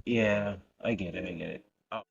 Yeah, I get it. I get it. Oh,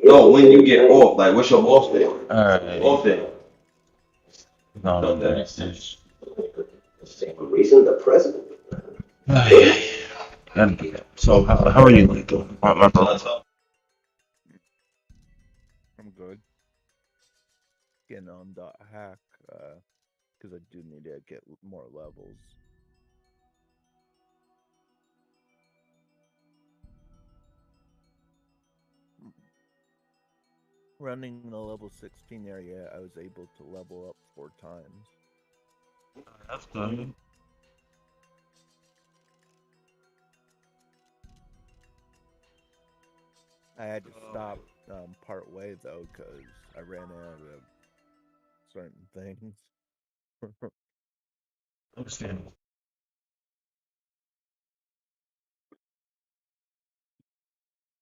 No, when you get off, like what's your off day? Off alright. day. No, this is. Same reason the president. Ay, ay. So, how are you doing? My bro. looking on .hack because I do need to get more levels. Running the level 16 area, I was able to level up 4 times. That's good. I had to stop part way though because I ran out of certain things. Understand.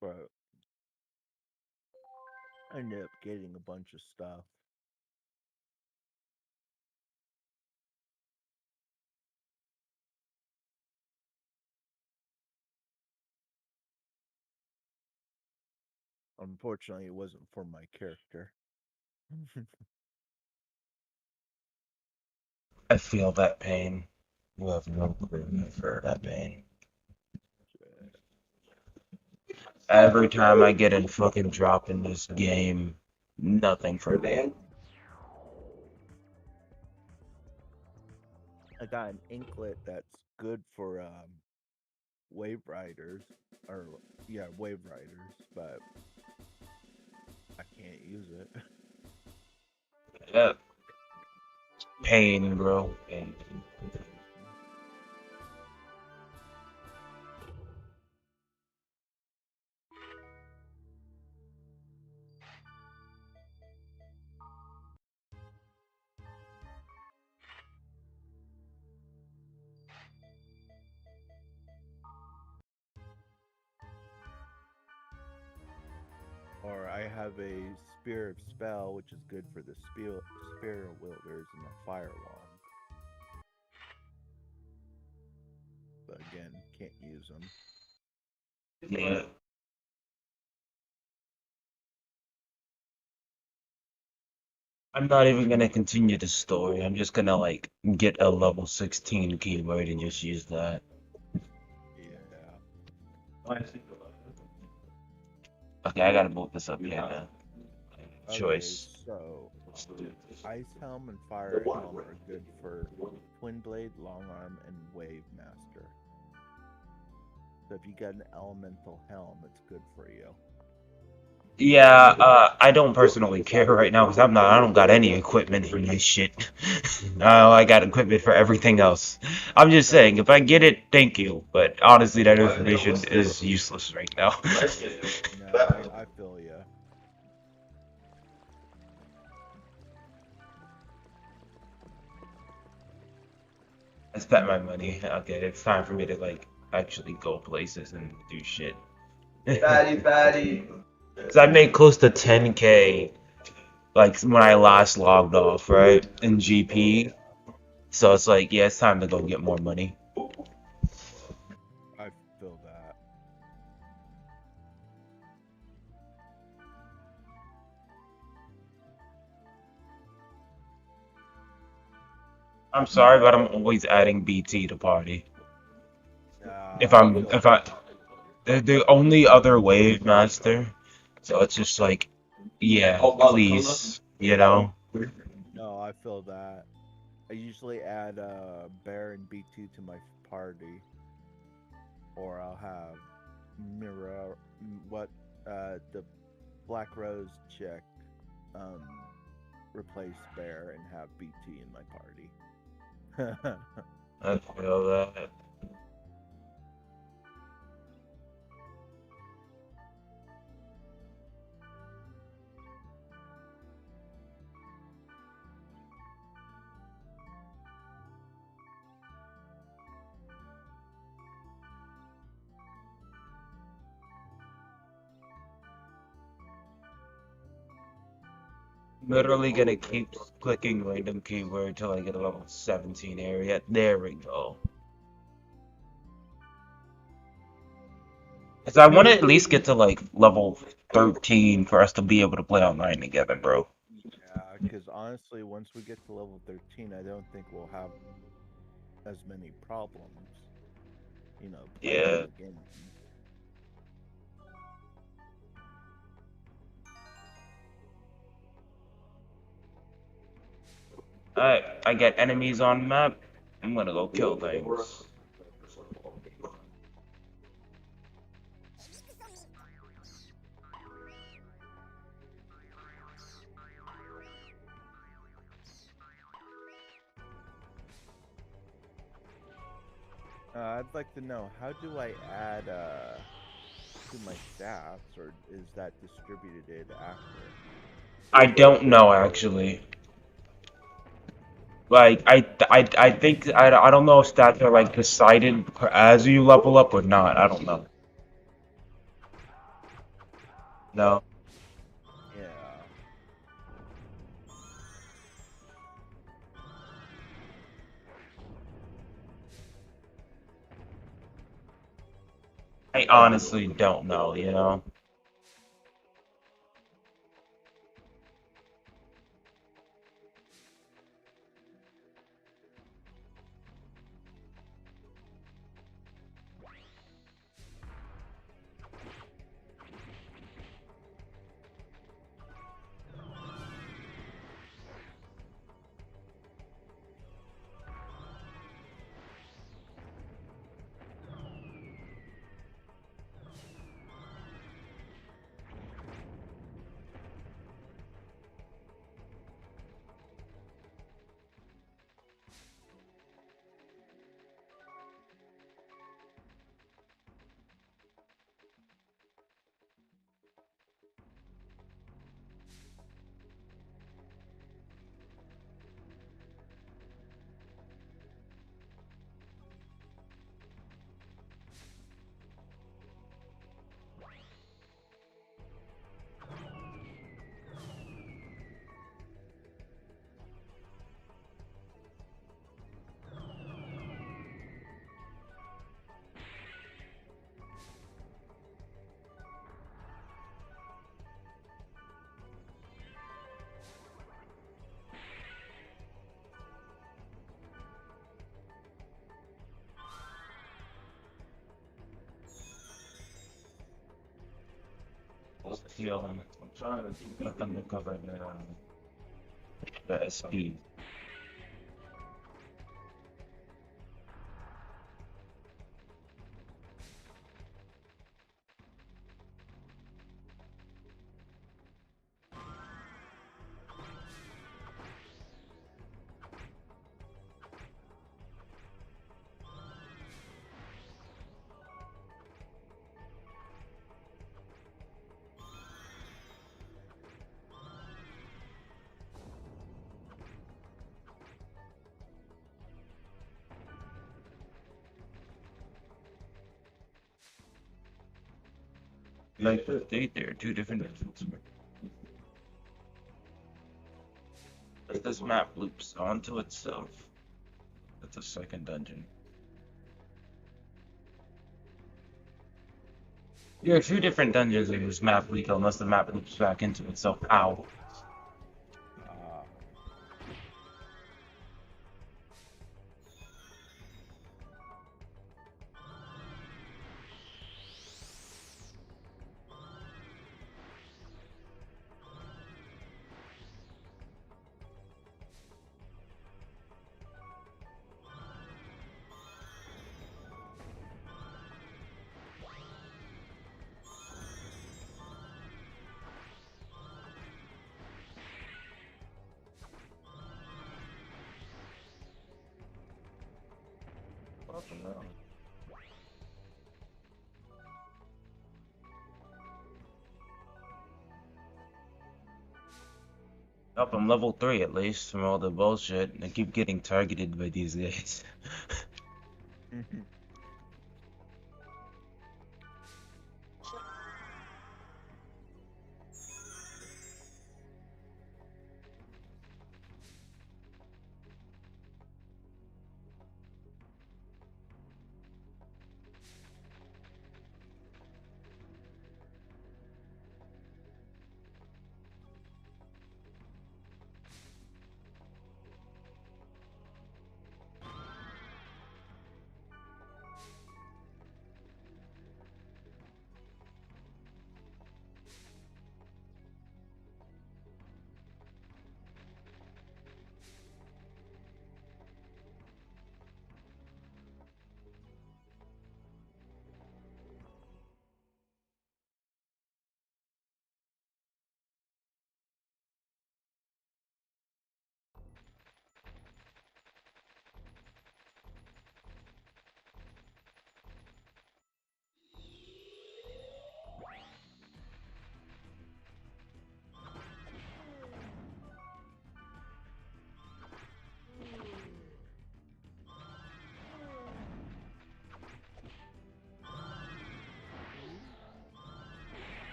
But I ended up getting a bunch of stuff. Unfortunately, it wasn't for my character. I feel that pain. You have no clue for that pain. Every time I get a fucking drop in this game, nothing for me. I got an inklet that's good for wave riders, or yeah, wave riders, but I can't use it. Yeah. Pain, bro. Pain. Or I have a spear of spell, which is good for the spear wielders and the fire wand. But again, can't use them. Yeah. I'm not even gonna continue the story. I'm just gonna like get a level 16 keyword and just use that. Yeah. Okay, I gotta move this up here now. Okay, Choice. so Ice Helm and Fire Helm are good for Twin Blade, Long Arm, and Wave Master. So if you get an Elemental Helm, it's good for you. Yeah, I don't personally care right now because I don't got any equipment for this shit. I got equipment for everything else. I'm just saying, if I get it, thank you. But honestly, that information is useless right now. No, I feel ya. I spent my money. Okay, it's time for me to like actually go places and do shit. Fatty. Cause I made close to 10K like when I last logged off, right? In GP. So it's like, yeah, it's time to go get more money. I feel that. I'm sorry, but I'm always adding BT to party. If I they're the only other wave master, so it's just like, yeah, please, you know. No, I feel that. I usually add Bear and B2 to my party, or I'll have Mirror. What the Black Rose chick replace Bear and have BT in my party. I feel that. Literally gonna keep clicking random keyword till I get a level 17 area. There we go. Cause I want to at least get to like level 13 for us to be able to play online together, bro. Yeah, because honestly, once we get to level 13, I don't think we'll have as many problems. You know, playing Yeah. the game. I get enemies on map. I'm gonna go kill things. I'd like to know, how do I add to my stats, or is that distributed after? I don't know actually. Like I think I don't know if stats are like decided as you level up or not. I don't know. No. Yeah. I honestly don't know, you know? I'm trying to get them to cover the SP. Like there are two different dungeons. As this map loops onto itself. That's a second dungeon. There are two different dungeons in this map loop unless the map loops back into itself. Ow. Up, I'm level 3 at least from all the bullshit. I keep getting targeted by these guys.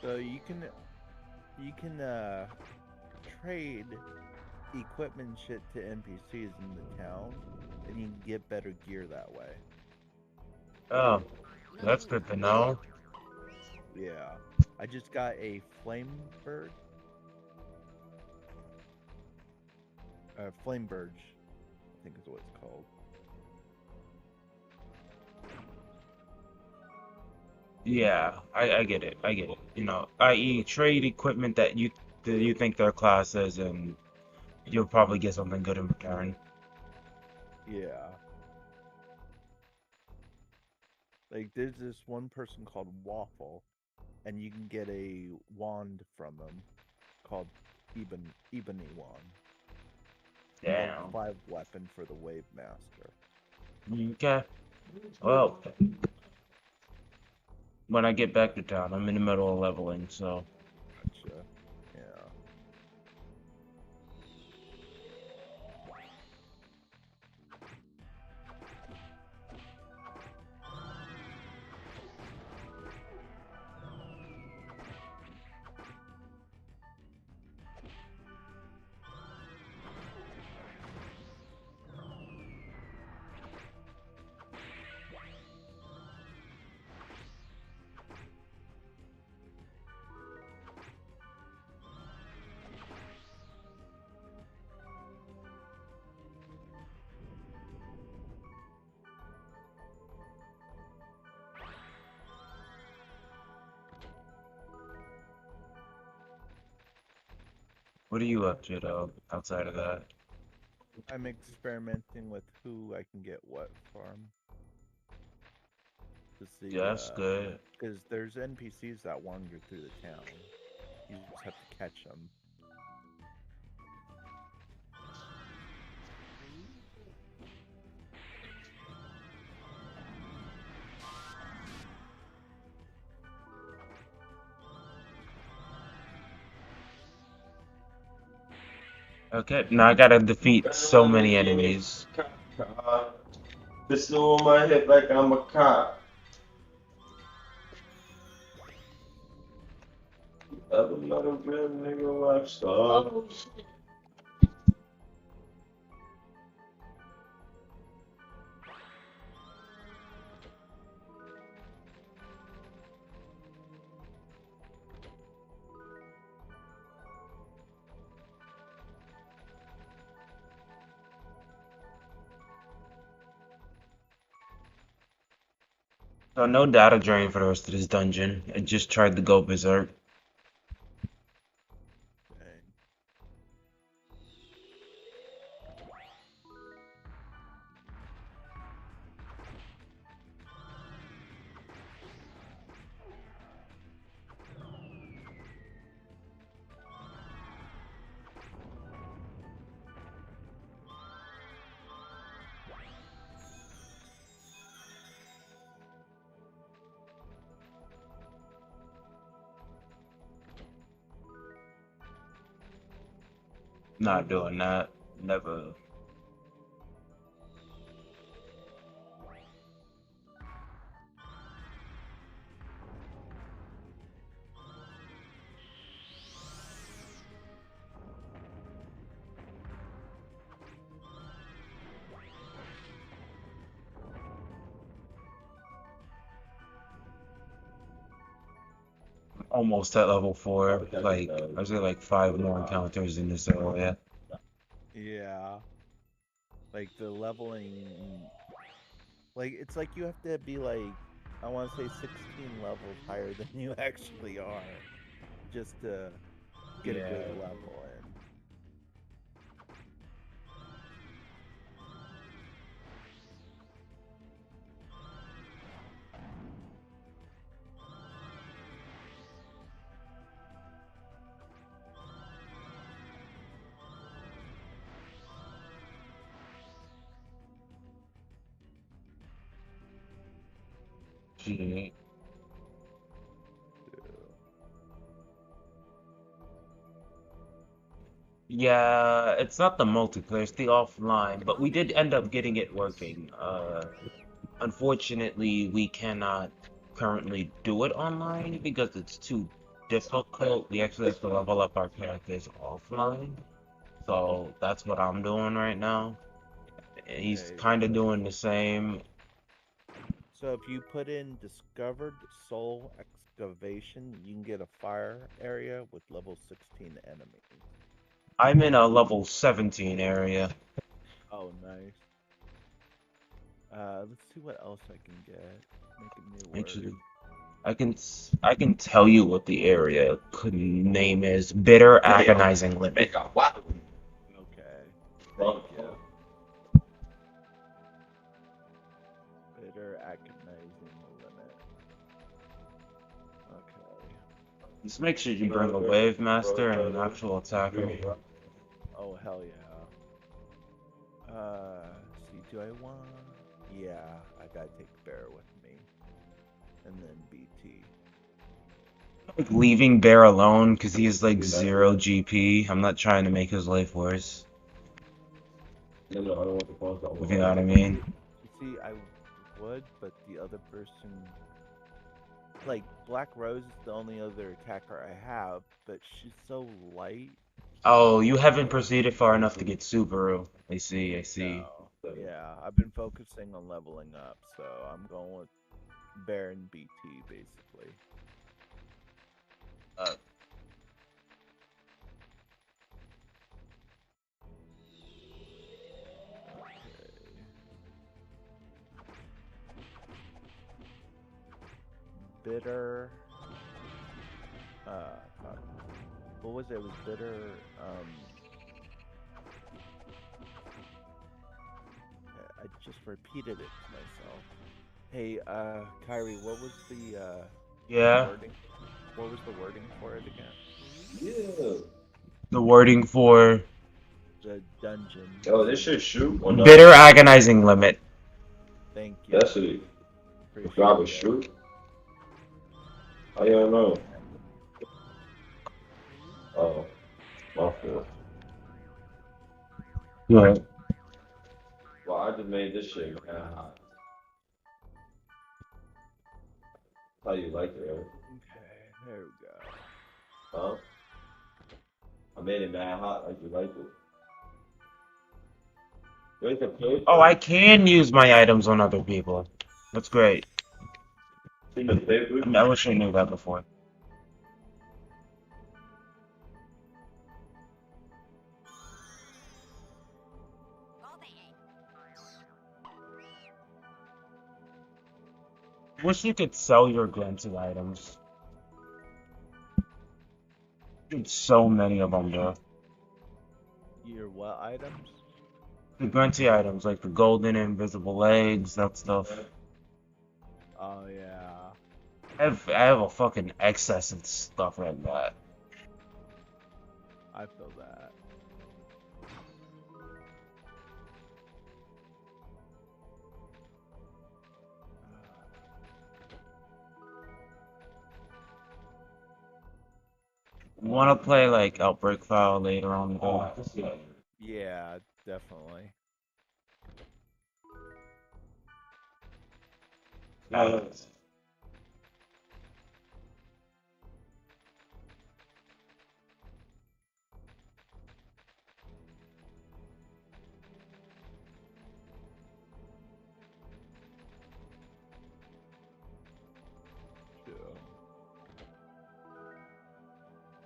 So you can trade equipment shit to NPCs in the town, and you can get better gear that way. Oh, that's good to know. Yeah. I just got a flame bird. Flame bird, I think is what it's called. Yeah, I get it. I get it. You know, i.e., trade equipment that you think their class is, and you'll probably get something good in return. Yeah. Like there's this one person called Waffle, and you can get a wand from him called Ebony Wand. Level Damn. 5 weapon for the Wave Master. Okay. Well, when I get back to town, I'm in the middle of leveling, so. Gotcha. Yeah. What are you up to, though, outside of that? I'm experimenting with who I can get what from. To see, Yeah, that's good. because there's NPCs that wander through the town. You just have to catch them. Okay, now I gotta defeat so many enemies. Pistol on my hip like I'm a cop. I'm not a real nigga rock star. So no data drain for the rest of this dungeon. I just tried to go berserk. Dang. Not doing that. Never. Almost at level 4. Like, I say like 5 more encounters in this area. Yeah. Like the leveling, like it's like you have to be like, I want to say 16 levels higher than you actually are, just to get a good level in. Gee. Yeah, it's not the multiplayer, it's the offline, but we did end up getting it working. Unfortunately, we cannot currently do it online because it's too difficult. We actually have to level up our characters offline. So that's what I'm doing right now. He's Okay. kind of doing the same. So if you put in discovered soul excavation, you can get a fire area with level 16 enemies. I'm in a level 17 area. Oh, nice. Let's see what else I can get. Make a new word. Actually, I can tell you what the area name is. Bitter agonizing limit. Okay. Thank you. Bitter agonizing limit. Okay. Just make sure you bring a wave master and an actual attacker. Oh, hell yeah. See, do I want... Yeah, I gotta take Bear with me. And then BT. Like leaving Bear alone because he has like 0 GP. I'm not trying to make his life worse. If you know what I mean. You see, I would, but the other person... Like, Black Rose is the only other attacker I have, but she's so light. Oh, you haven't proceeded far enough to get Subaru. I see, I see. No. Yeah, I've been focusing on leveling up, so I'm going with Bear and BT, basically. Bitter. Fuck. What was it? It was bitter. I just repeated it to myself. Hey, Kyrie, what was the Yeah. wording? What was the wording for it again? Yeah. The wording for The dungeon. Oh, this shit shoot or not? bitter agonizing limit. Thank you. That's it. Appreciate Grab a it. shoot. I don't know. Oh, my fault. Right. Well, I just made this shit kind of hot. How you like it, right? Okay, there we go. Huh? I made it mad hot like you like it. Where's the plate? Oh, I can use my items on other people. That's great. See the paper? I wish I knew that before. Wish you could sell your Glancy items. There's so many of them, though. Your what items? The Glancy items, like the golden invisible legs, that stuff. Oh yeah. I have a fucking excess of stuff like that. I feel that. Want to play like Outbreak File later on? Yeah, definitely. I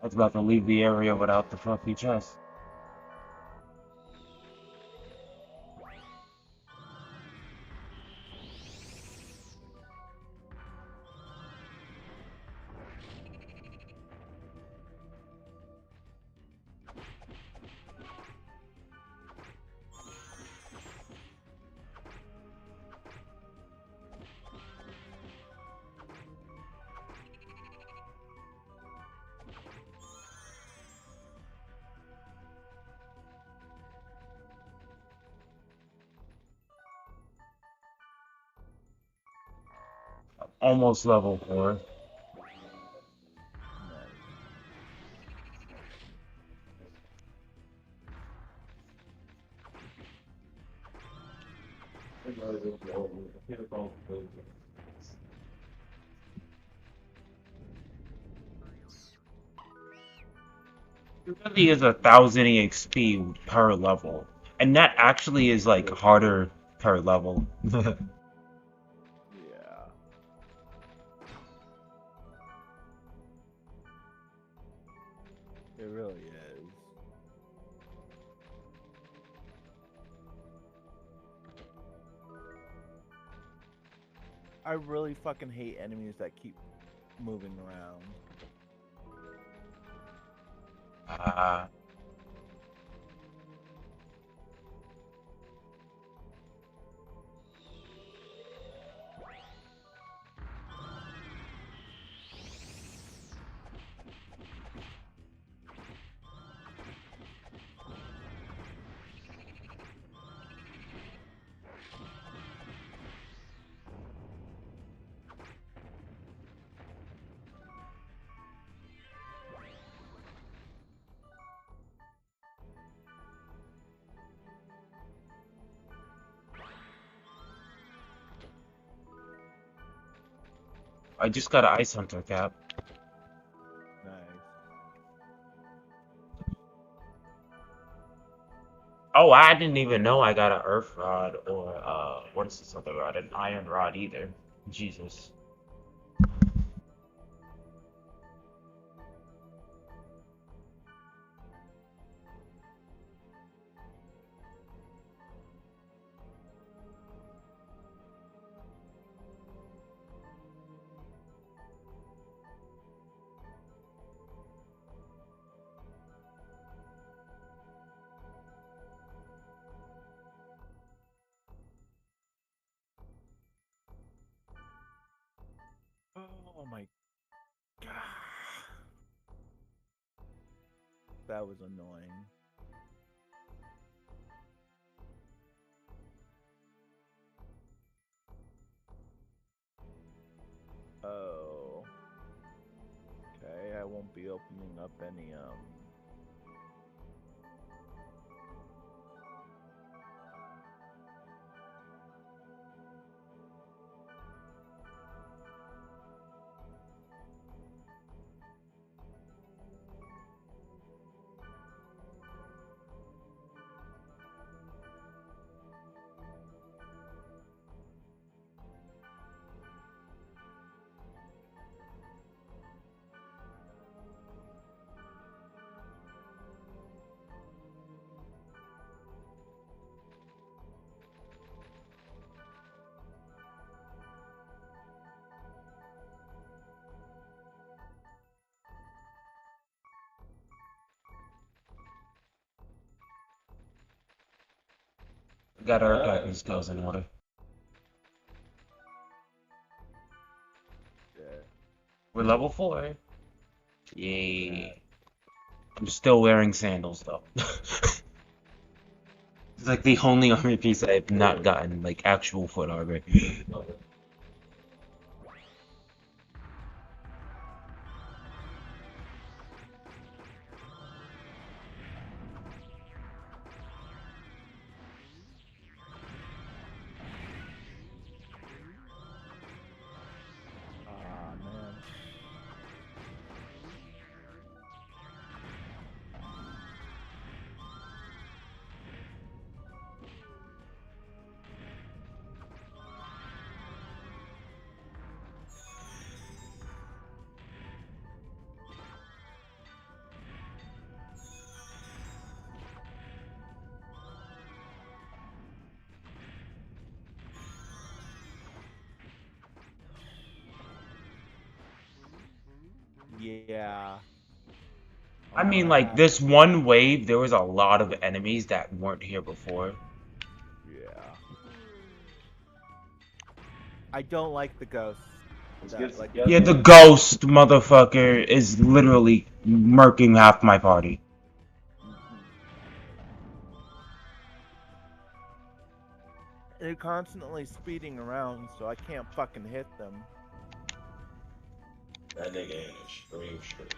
was about to leave the area without the fluffy chest. Almost level 4. It really is 1,000 EXP per level, and that actually is like harder per level. Yeah. It really is. I really fucking hate enemies that keep moving around. Uh, I just got an Ice Hunter cap. Nice. Oh, I didn't even know I got an Earth Rod or what's this other rod? An Iron Rod either. Jesus. Oh my god. That was annoying. Oh. Okay, I won't be opening up any Got our attacking skills in order. yeah. We're level 4. Yay. I'm still wearing sandals though. It's like the only armor piece I've not gotten, like actual foot armor. Ah man. Yeah. I mean, like, this one wave, there was a lot of enemies that weren't here before. Yeah. I don't like the ghosts. Yeah, the ghost motherfucker is literally murking half my party. They're constantly speeding around, so I can't fucking hit them. That nigga ain't extreme straight.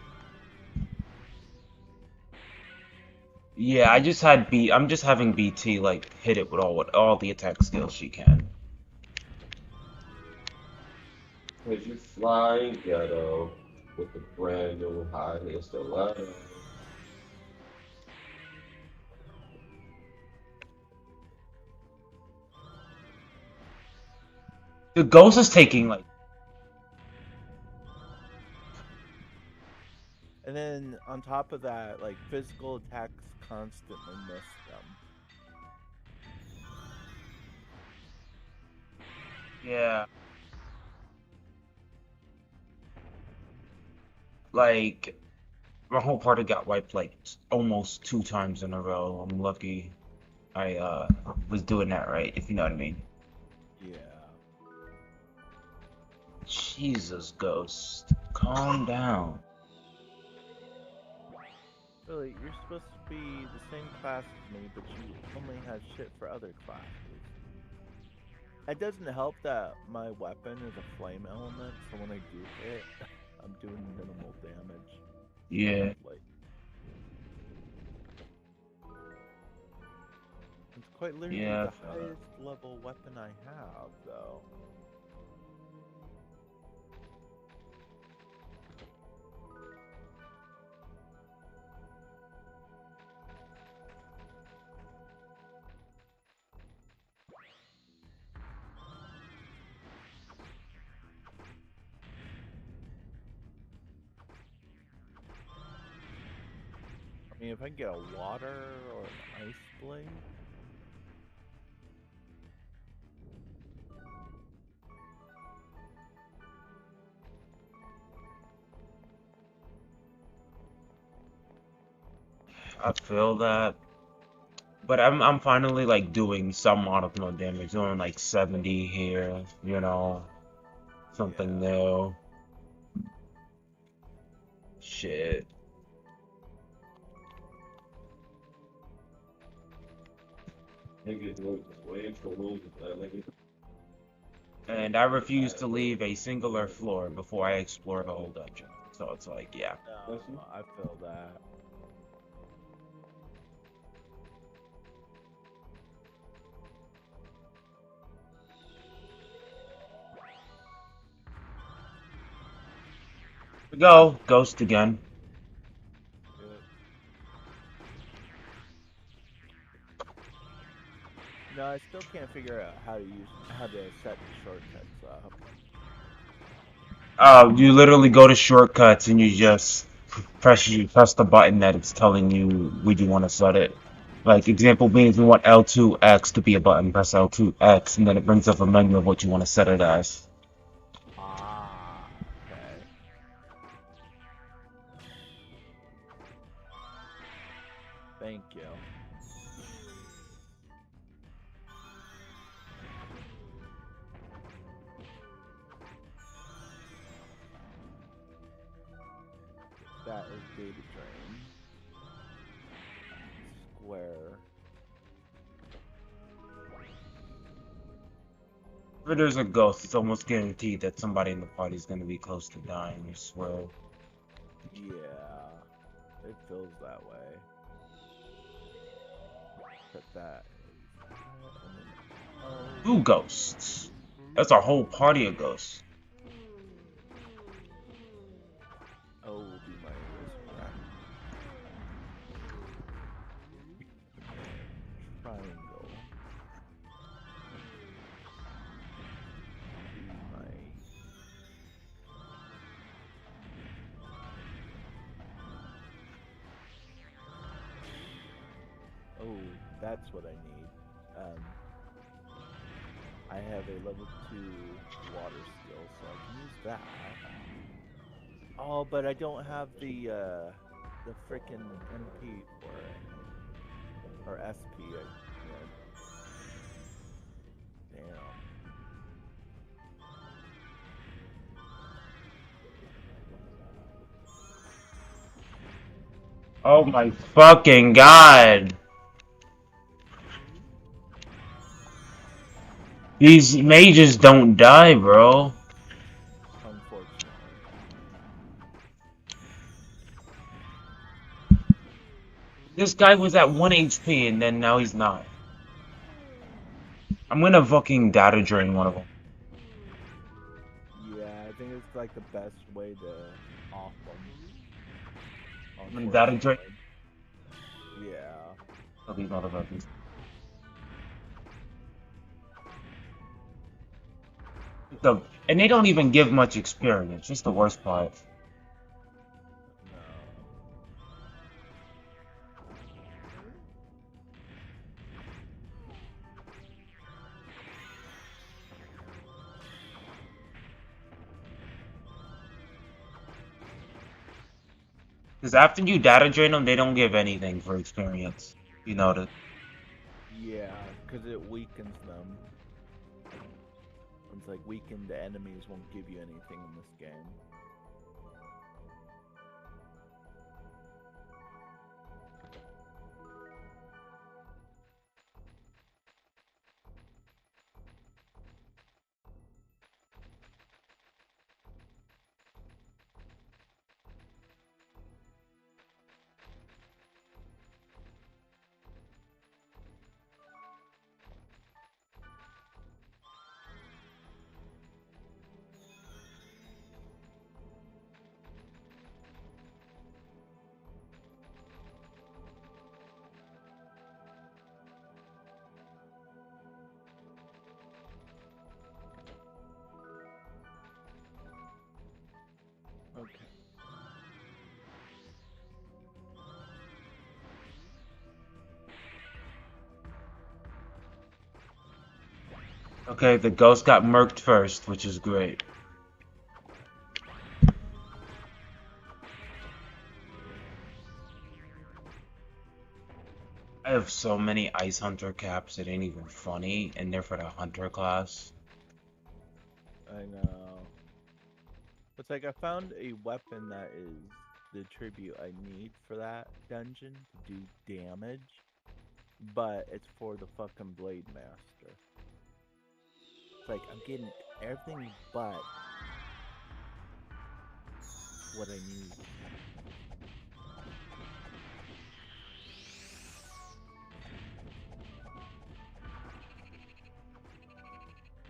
Yeah, I'm just having BT like hit it with all the attack skills she can. Cause you flying ghetto with the brand new high stiletto. The ghost is taking like. And then on top of that, like physical attacks constantly miss them. Yeah. Like, my whole party got wiped like almost 2 times in a row. I'm lucky I was doing that right, if you know what I mean. Yeah. Jesus, Ghost. Calm down. Really, you're supposed to be the same class as me, but you only have shit for other classes. It doesn't help that my weapon is a flame element, so when I do hit, I'm doing minimal damage. Yeah. Like, it's quite literally Yeah. the highest level weapon I have, though. I mean, if I can get a water or an ice blade. I feel that. But I'm finally like doing some amount of damage, doing like 70 here, you know, something Yeah. new. Shit. Niggas look way for rules, nigga. And I refuse to leave a singular floor before I explore the whole dungeon. So it's like, yeah. No, I feel that. Here we go, Ghost again. No, I still can't figure out how to set the shortcuts up. You literally go to shortcuts and you just press the button that it's telling you where you want to set it. Like example being, if you want L2X to be a button, press L2X, and then it brings up a menu of what you want to set it as. Ah, okay. Thank you. That is data drain. Square. If there's a ghost, it's almost guaranteed that somebody in the party is going to be close to dying, I swear. Yeah, it feels that way. Put that. And then, 2 ghosts. That's a whole party of ghosts. O will be my resurrect. Triangle. Be my. Oh, that's what I need. I have a level 2 water skill, so I can use that. Oh, but I don't have the frickin' MP for it. Or SP, Damn. Oh my fucking god! These mages don't die, bro. Unfortunately. This guy was at 1 HP and then now he's not. I'm gonna fucking data drain one of them. Yeah, I think it's like the best way to off them. I'm gonna data drain. Yeah. Oh, these motherfuckers. And they don't even give much experience. Just the worst part. No. Because after you data drain them, they don't give anything for experience. You notice. Yeah, because it weakens them. It's like weakened enemies won't give you anything in this game. Okay. Okay, the ghost got murked first, which is great. I have so many Ice Hunter caps, it ain't even funny, and they're for the Hunter class. I know. It's like I found a weapon that is the tribute I need for that dungeon to do damage, but it's for the fucking Blade Master. It's like I'm getting everything but what I need.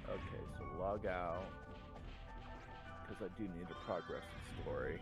Okay, so log out because I do need to progress the story.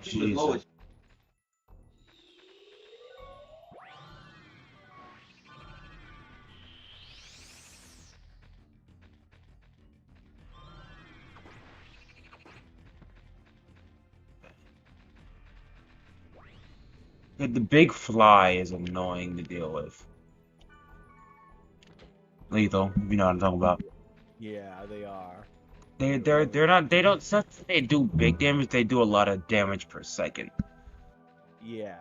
Jesus. The big fly is annoying to deal with. Lethal, you know what I'm talking about. Yeah, they are. They're not they don't it's not that they do big damage, they do a lot of damage per second. Yeah.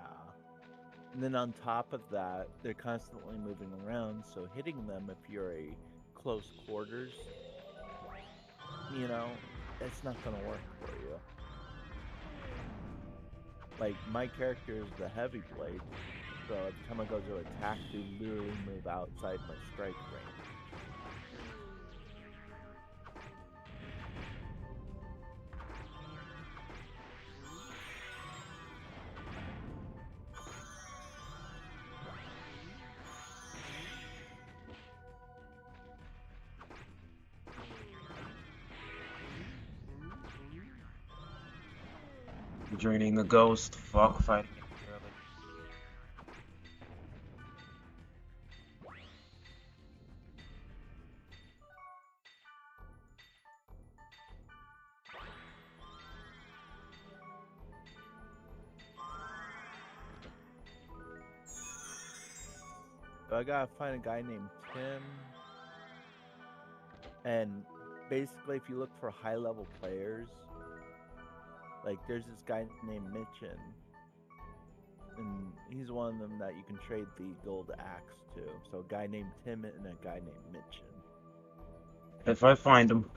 And then on top of that, they're constantly moving around, so hitting them if you're a close quarters, it's not gonna work for you. Like my character is the heavy blade, so every time I go to attack, they literally move outside my strike range. Draining the ghost, fuck fighting it early. So I gotta find a guy named Tim, and basically, if you look for high-level players, like there's this guy named Mitchin, and he's one of them that you can trade the gold axe to. So a guy named Tim and a guy named Mitchin. If I find them.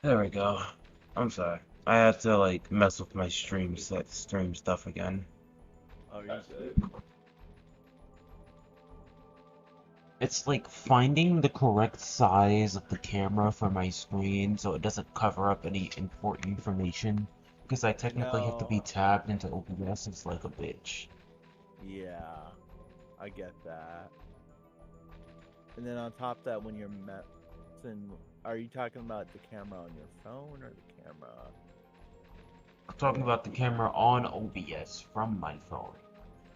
There we go. I'm sorry. I had to like mess with my stream stuff again. Oh, you're That's good. it. It's like finding the correct size of the camera for my screen so it doesn't cover up any important information. Because I technically have to be No. tabbed into OBS. It's like a bitch. Yeah, I get that. And then on top of that, when you're messing, are you talking about the camera on your phone or the camera? I'm talking about the camera on OBS from my phone.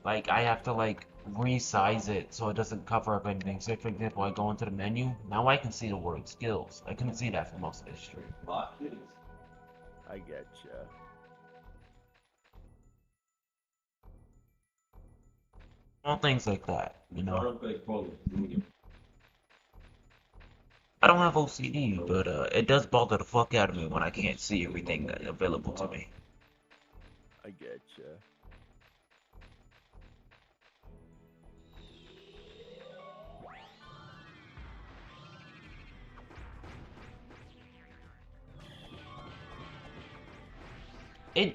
Like, I have to, like, resize it so it doesn't cover up anything. So, for example, I go into the menu, now I can see the word skills. I couldn't see that for most of this stream. I get you. All things like that, you know? Junior. I don't have OCD, but it does bother the fuck out of me when I can't see everything available to me. I get you.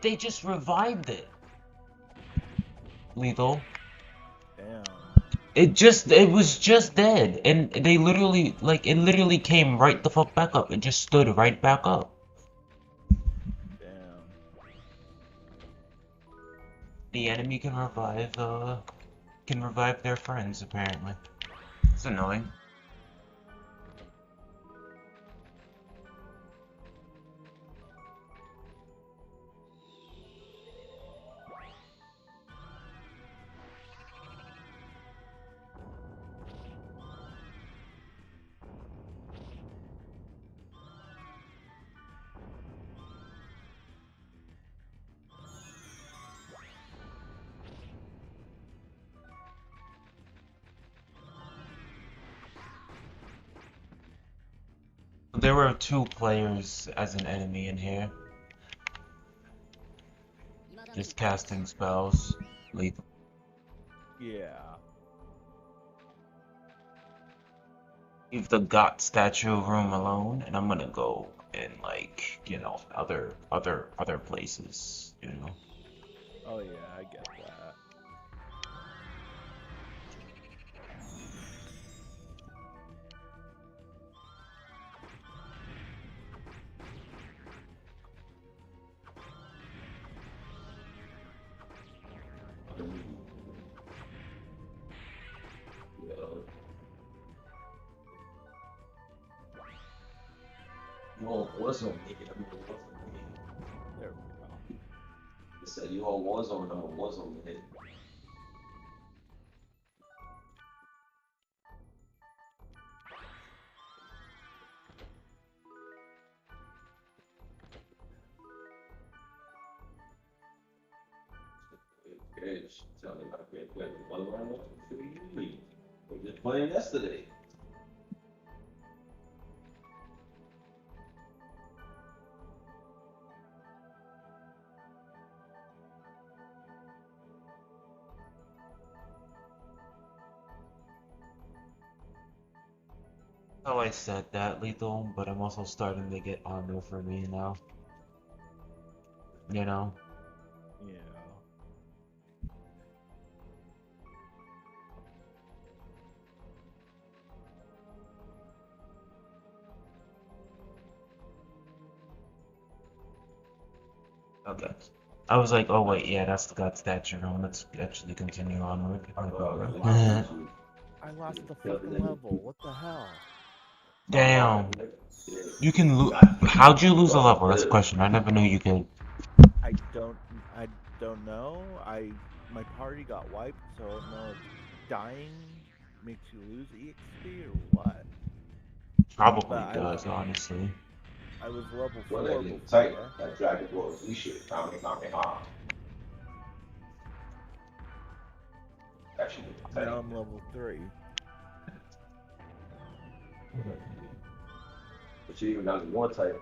They just revived it. Lethal. Damn. It was just dead, and they literally, like, it literally came right the fuck back up. It just stood right back up. Damn. The enemy can revive their friends, apparently. It's annoying. There were 2 players as an enemy in here. Just casting spells. Lethal. Yeah. Leave the God statue room alone, and I'm gonna go in, like, you know, other places, you know. Oh yeah, I get that. Well, Warzone, nigga. I mean, Warzone, nigga. There we go. They said you on Warzone, I'm on Warzone, nigga. Okay, tell me about that. One round, we were just playing yesterday. Oh, I said that, Lethal, but I'm also starting to get armor for me now. You know? Yeah. Okay. I was like, oh wait, yeah, that's the God statue room. Let's actually continue on with I lost the fucking level. What the hell? Damn. You can lose. How'd you lose a level? That's the question. I never knew you could. I don't know. My party got wiped, so I don't know if dying makes you lose EXP or what. Probably But does, honestly. I was level 4 Well, that before. nigga tight. That Dragon Ball Z shit. Kamehameha. Actually, tight. Now I'm level 3. But you even got me one type.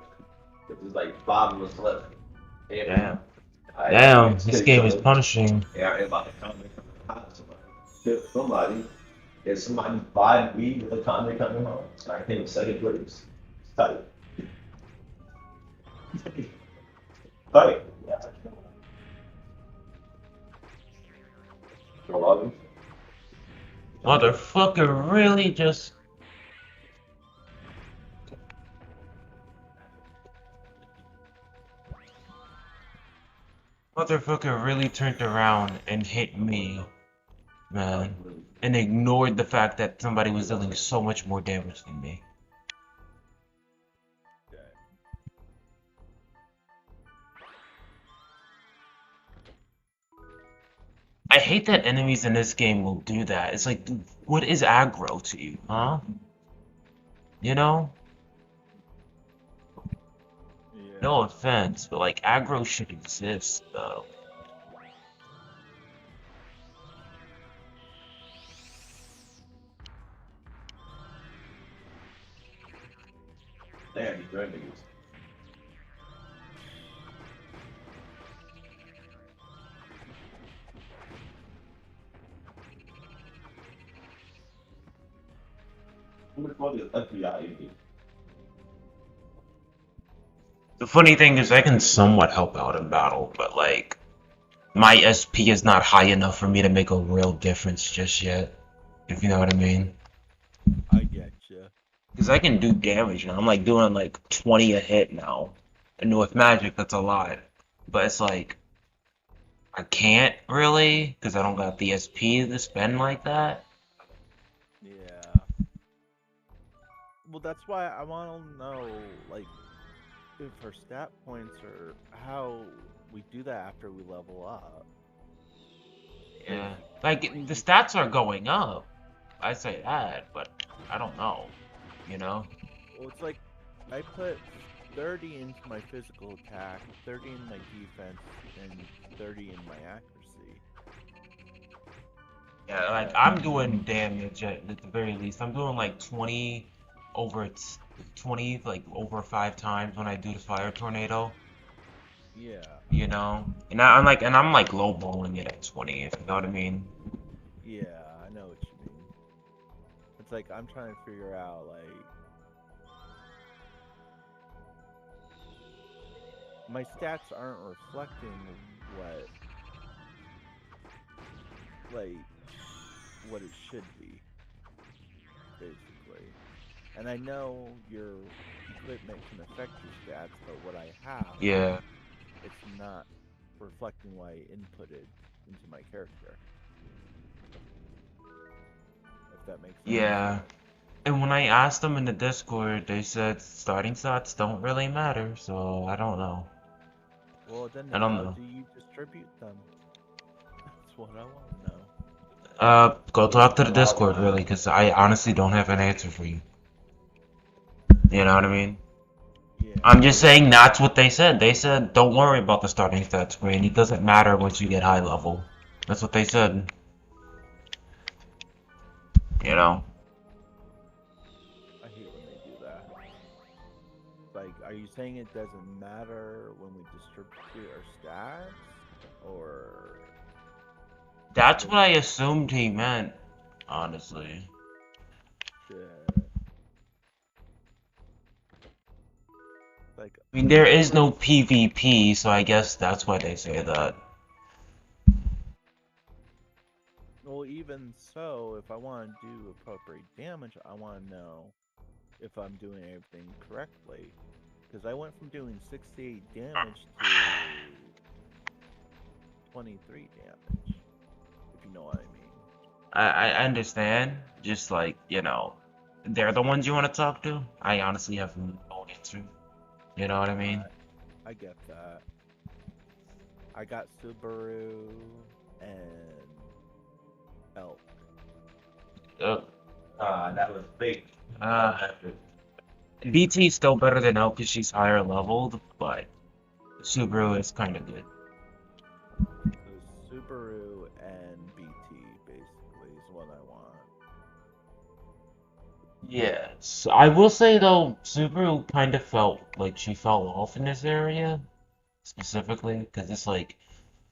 There's like 5 minutes left. And Damn. I Damn, this game is punishing. Yeah, I about to comment on somebody. If somebody, if somebody buy me with a comment coming home, so I came second place. It's tight. Tight. Yeah. Don't love him. Motherfucker really just... Motherfucker really turned around and hit me, man. And ignored the fact that somebody was dealing so much more damage than me. I hate that enemies in this game will do that. It's like, dude, what is aggro to you, huh? You know? Yeah. No offense, but like, aggro should exist, though. Damn, you grand niggas. Who the fuck is FBI agent? The funny thing is, I can somewhat help out in battle, but like, my SP is not high enough for me to make a real difference just yet. If you know what I mean. I get you. Because I can do damage now. I'm like doing like 20 a hit now. And with magic, that's a lot. But it's like, I can't really, because I don't got the SP to spend like that. Yeah. Well, that's why I want to know, like, if our stat points or how we do that after we level up. Yeah. Like, the stats are going up. I say that, but I don't know. You know? Well, it's like I put 30 into my physical attack, 30 in my defense, and 30 in my accuracy. Yeah, like, I'm doing damage at the very least. I'm doing like 20 over 20, like over 5 times when I do the fire tornado. Yeah. You know? And I'm like lowballing it at 20, if you know what I mean. Yeah, I know what you mean. It's like I'm trying to figure out, like, my stats aren't reflecting what, like, what it should be, basically. And I know your equipment can affect your stats, but what I have, Yeah. it's not reflecting what I inputted into my character. If that makes sense. Yeah. And when I asked them in the Discord, they said starting stats don't really matter, so I don't know. Well, then I don't how know. do you distribute them? That's what I want to know. Go talk to the Discord, really, because I honestly don't have an answer for you. You know what I mean? Yeah. I'm just saying that's what they said. They said, don't worry about the starting stat screen. It doesn't matter once you get high level. That's what they said. You know? I hate when they do that. Like, are you saying it doesn't matter when we distribute our stats? Or... That's what I assumed he meant, honestly. Shit. Like, I mean, there is no PvP, so I guess that's why they say that. well, even so, if I want to do appropriate damage, I want to know if I'm doing everything correctly. Because I went from doing 68 damage to 23 damage. If you know what I mean. I understand. Just like, you know, they're the ones you want to talk to. I honestly have no answer. You know what I mean? I get that. I got Subaru and Elk. That was fake. BT's still better than Elle because she's higher leveled, but Subaru is kind of good. So Subaru and BT basically is what I want. Yes, I will say though, Subaru kind of felt like she fell off in this area specifically because it's like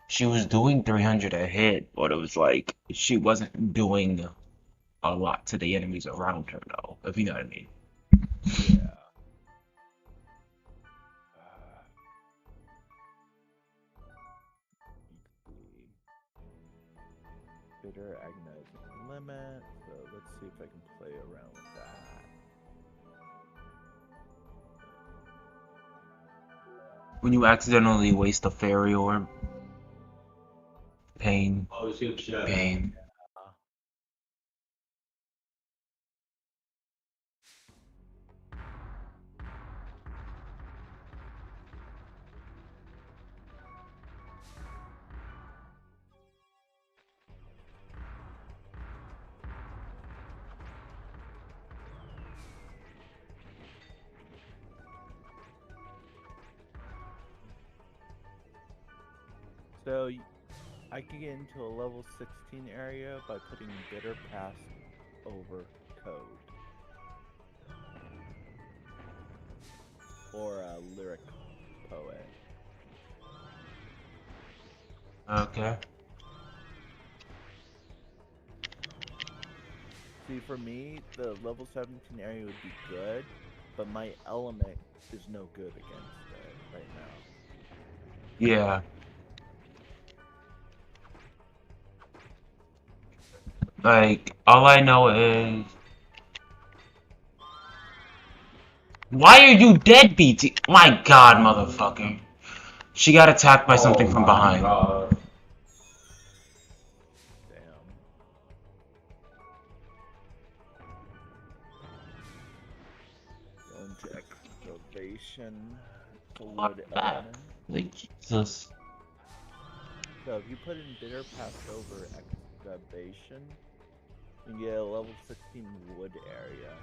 she was doing 300 a hit, but it was like she wasn't doing a lot to the enemies around her though, if you know what I mean. Yeah. Bitter agonizing limit. So let's see if I can play around with that. When you accidentally waste a fairy orb, pain, Oh, shoot, shit. pain. So I could get into a level 16 area by putting bitter pass over code or a lyric poet. Okay. See, for me, the level 17 area would be good, but my element is no good against it right now. Yeah. Like, all I know is... Why are you dead, BT? My god, motherfucker. She got attacked by something from behind. God. Damn. Going to excavation to wood Back. element. Like, Jesus. So if you put in bitter pass over excavation, you get a level 16 wood area.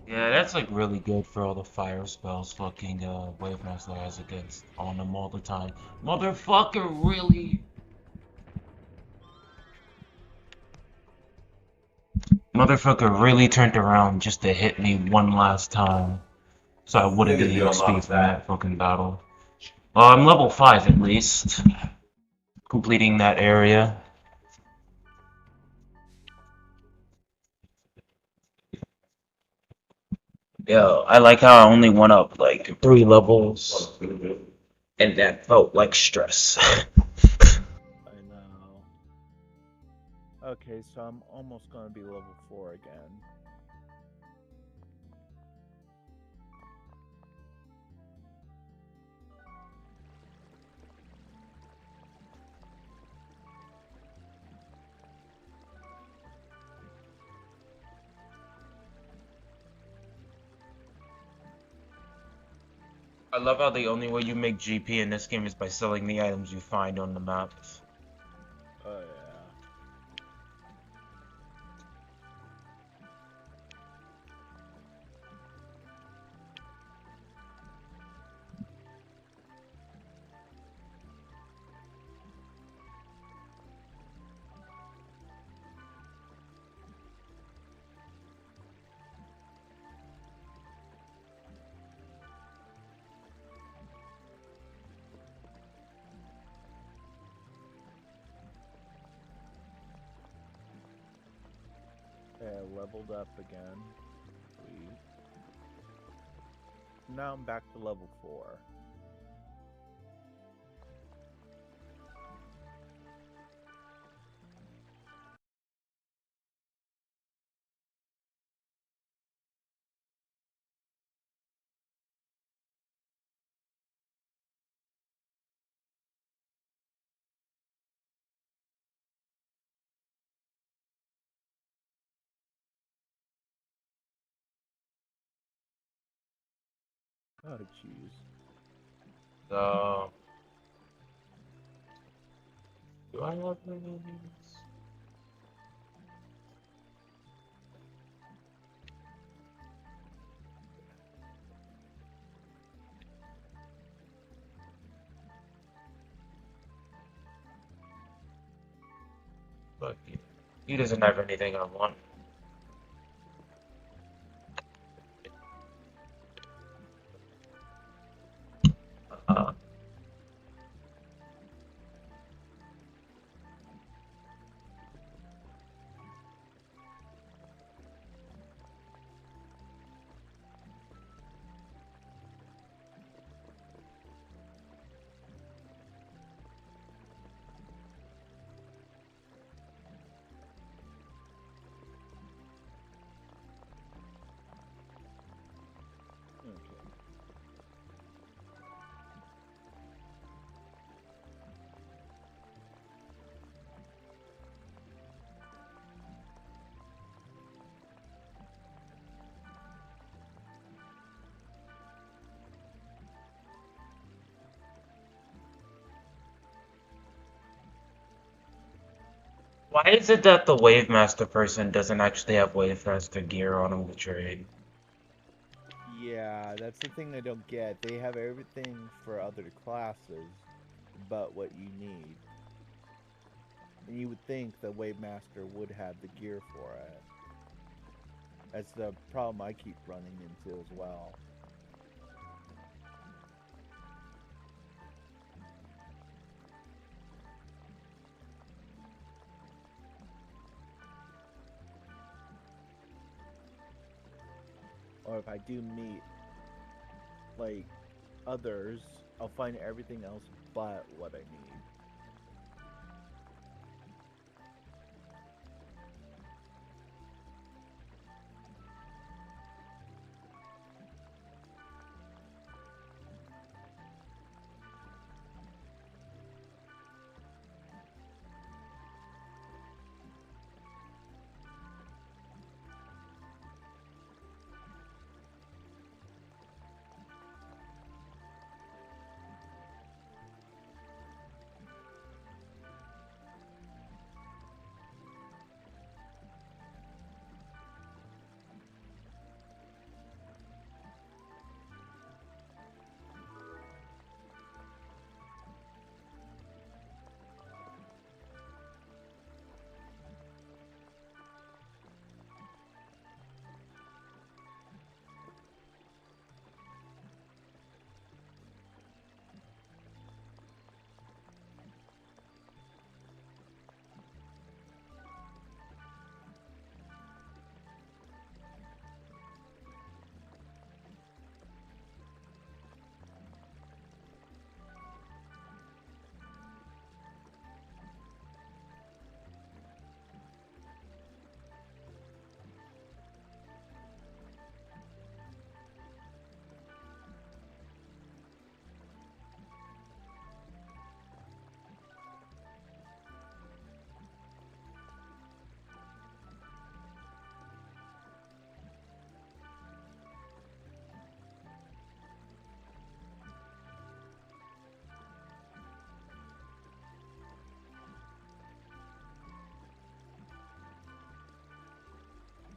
Yeah, that's like really good for all the fire spells fucking Wave Master has against on them all the time. Motherfucker, really? Motherfucker really turned around just to hit me one last time. So I wouldn't get the XP from that fucking battle. Well, I'm level 5 at least. Completing that area. Yo, I like how I only went up like 3 levels. And that felt like stress. I know. Okay, so I'm almost gonna be level 4 again. I love how the only way you make GP in this game is by selling the items you find on the map. Oh yeah. Okay, I leveled up again. Sweet. Now I'm back to level 4. Oh jeez. So, do I have any of these? But he doesn't have anything I want. Why is it that the Wave Master person doesn't actually have Wave Master gear on him to trade? Yeah, that's the thing I don't get. They have everything for other classes, but what you need. And you would think the Wave Master would have the gear for it. That's the problem I keep running into as well. Or if I do meet like others, I'll find everything else but what I need.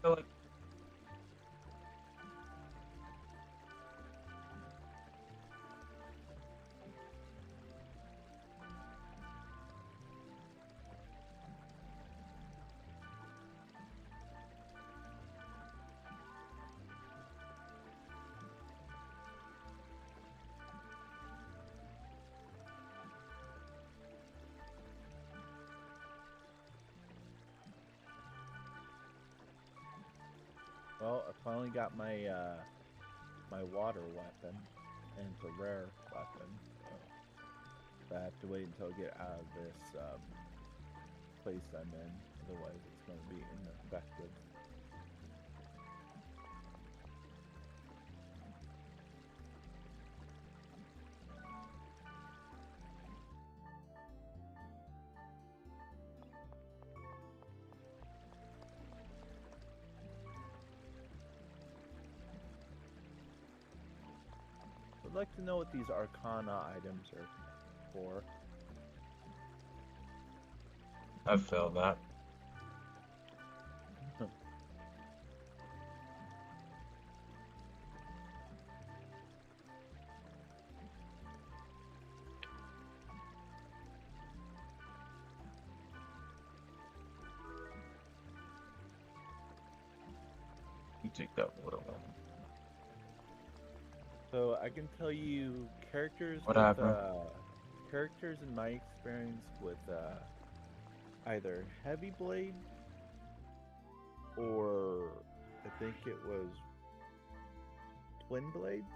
So, like, Well, I finally got my my water weapon, and it's a rare weapon. So I have to wait until I get out of this place I'm in. Otherwise, it's going to be ineffective. I'd like to know what these Arcana items are for. I feel that. You take that water one. So I can tell you characters What with happened? characters in my experience with either heavy blade or I think it was twin blades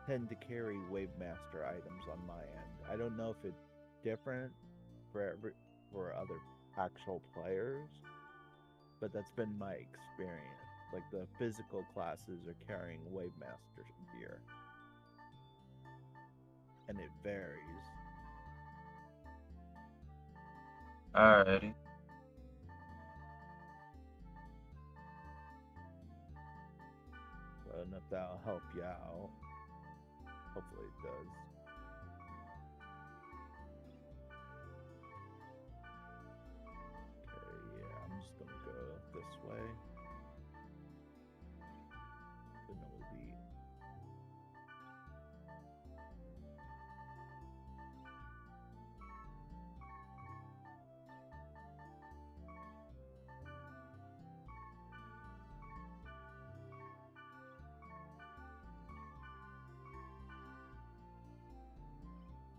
tend to carry wave master items on my end. I don't know if it's different for other actual players, but that's been my experience. Like the physical classes are carrying wave master gear, and it varies. Alrighty. So I don't know if that'll help you out. Hopefully it does.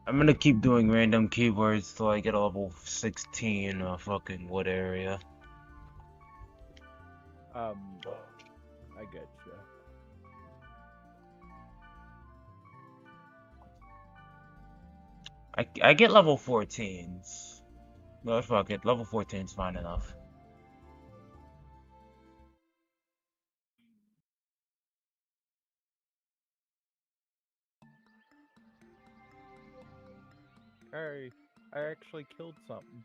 I'm gonna keep doing random keywords till I get a level 16 fucking wood area. I get you. I get level 14s. No, fuck it. Level 14's fine enough. Hey, I actually killed something.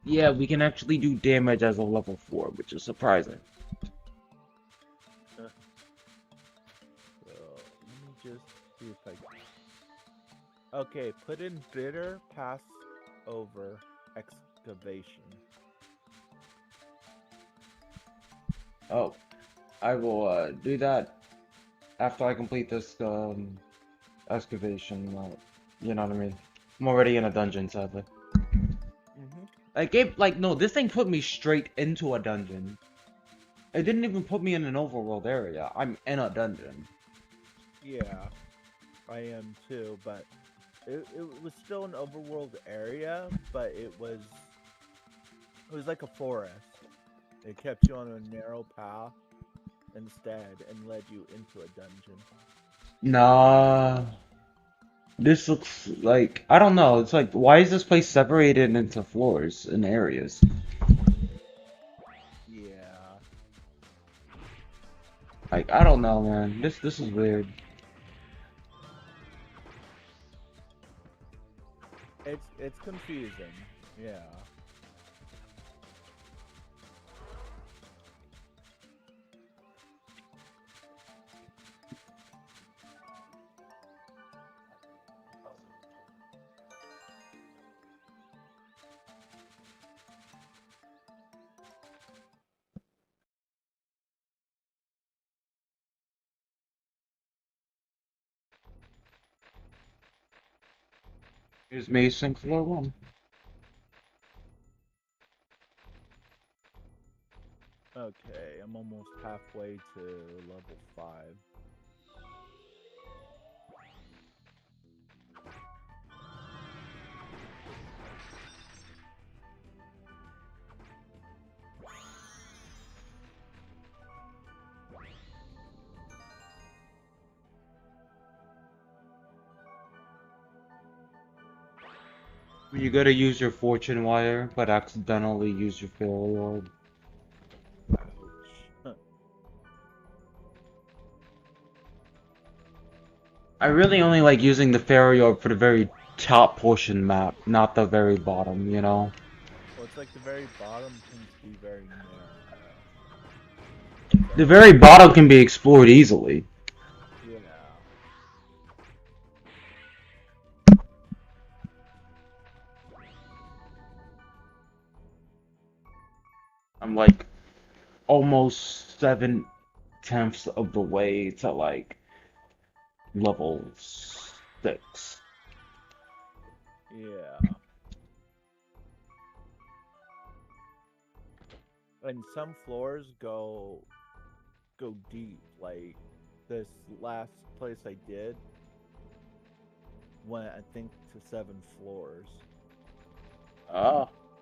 Yeah, we can actually do damage as a level 4, which is surprising. So let me just see if I can. Okay, put in bitter pass over excavation. Oh, I will do that after I complete this excavation. You know what I mean? I'm already in a dungeon, sadly. No, this thing put me straight into a dungeon. It didn't even put me in an overworld area. I'm in a dungeon. Yeah, I am too, but it was still an overworld area, but it was like a forest. It kept you on a narrow path instead and led you into a dungeon. Nah. This looks like, I don't know, it's like, why is this place separated into floors and areas? Yeah. Like, I don't know, man. This is weird. It's confusing. Yeah. Here's Mason floor 1. Okay, I'm almost halfway to level 5. You gotta use your fortune wire, but accidentally use your fairy orb. Ouch. I really only like using the fairy orb for the very top portion map, not the very bottom, you know? Well, it's like the very bottom tends to be very narrow. The very bottom can be explored easily. Yeah. I'm like almost 7/10 of the way to like level 6. Yeah. And some floors go deep. Like this last place I did went, I think, to 7 floors.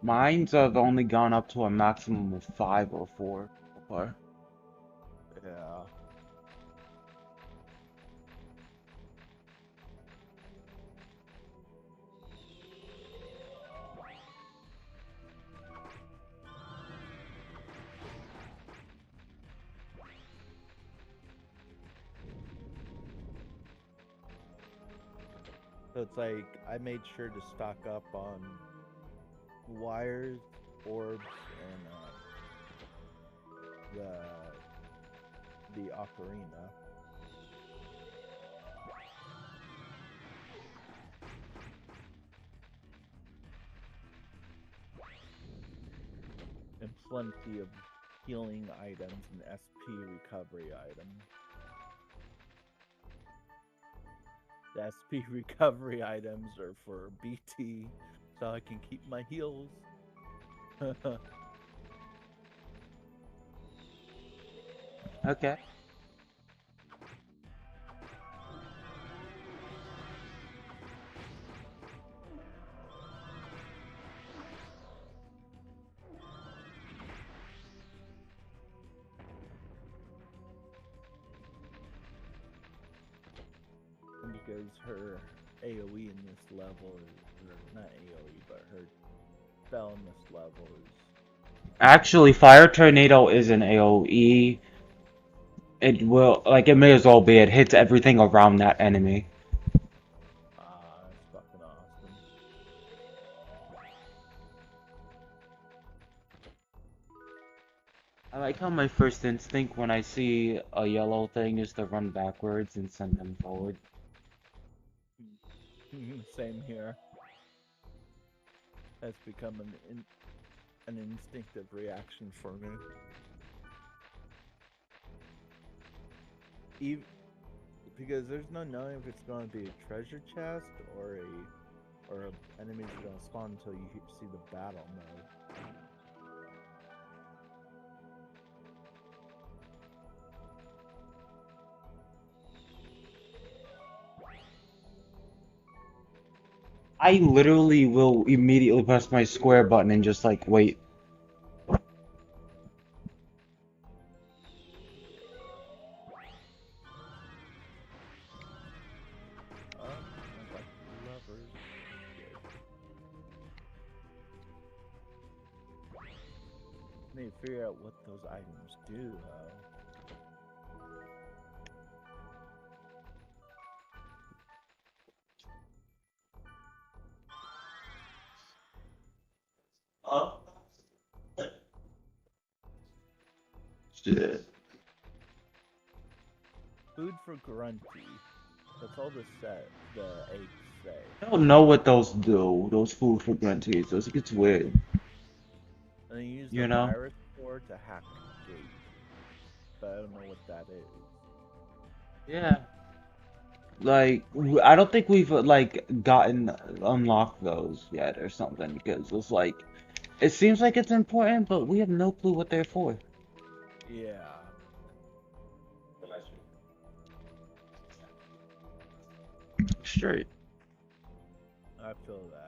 Mines have only gone up to a maximum of 5 or 4 so far. Yeah. So it's like I made sure to stock up on wires, orbs, and the ocarina. And plenty of healing items and SP recovery items. The SP recovery items are for BT, so I can keep my heals. Okay. because her AoE in this level is, or not AoE, but her spell in this level is. Actually, Fire Tornado is an AoE. It will, like, it may as well be. It hits everything around that enemy. It's fucking awesome. I like how my first instinct when I see a yellow thing is to run backwards and send them forward. Same here. That's become an instinctive reaction for me. Even because there's no knowing if it's going to be a treasure chest or enemies are going to spawn until you see the battle mode. I literally will immediately press my square button and just like wait. Lovers. Need to figure out what those items do, though. Shit. Food for Grunty. That's all the eggs say. I don't know what those do. Those food for grunties. Those gets weird. And they use You the know? virus core to hack gates. But I don't know what that is. Yeah. Like, I don't think we've like gotten unlocked those yet or something because it's like, it seems like it's important, but we have no clue what they're for. Yeah. Straight. I feel that.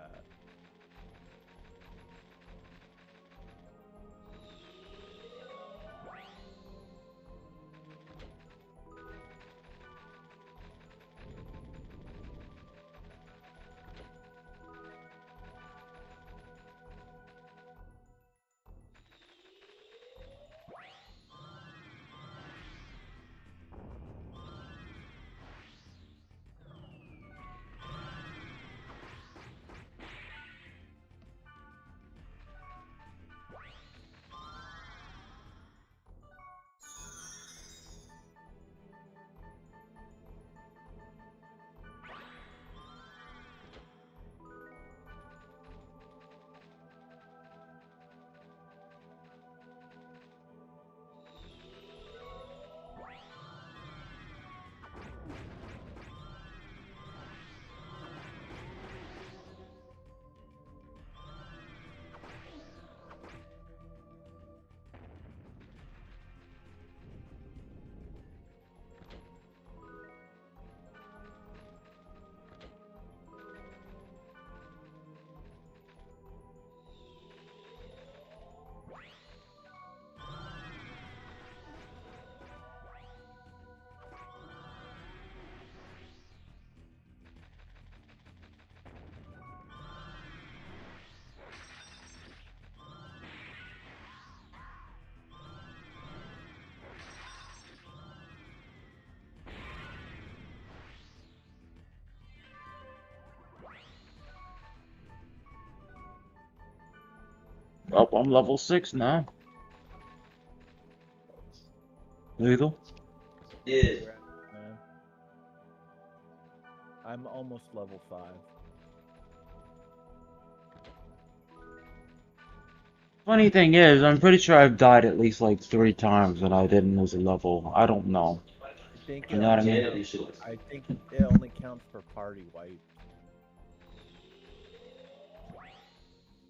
Oh, I'm level 6 now. Lethal? Yeah. Man. I'm almost level 5. Funny thing is, I'm pretty sure I've died at least like 3 times and I didn't lose a level. I don't know. I think You know what I mean? I think it only counts for party wipe.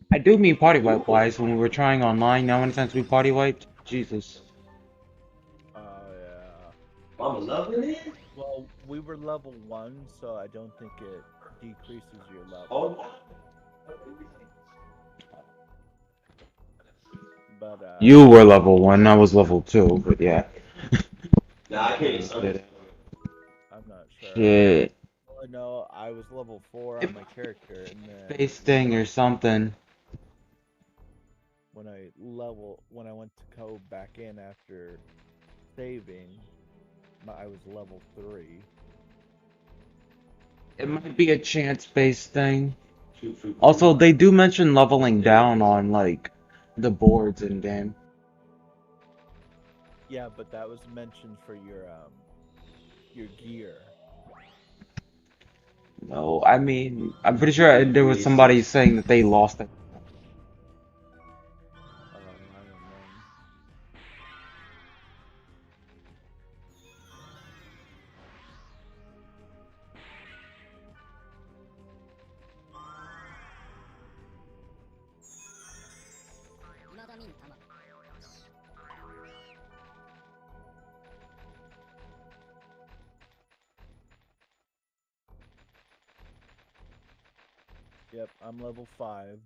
I do mean party wipe wise when we were trying online. Now, many times we party wiped? Jesus. Yeah. Mama loving it? Well, we were level 1, so I don't think it decreases your level. Oh, But You were level 1, I was level 2, but yeah. nah, I can't. I'm not sure. Shit. Only No, I was level 4 on my character, and then Space thing or something. when I went to go back in after saving, I was level 3. It might be a chance-based thing. Also, they do mention leveling down on like the boards in game. Yeah, but that was mentioned for your gear. No, I mean, I'm pretty sure there was somebody saying that they lost it. I don't know. Yep, I'm level 5.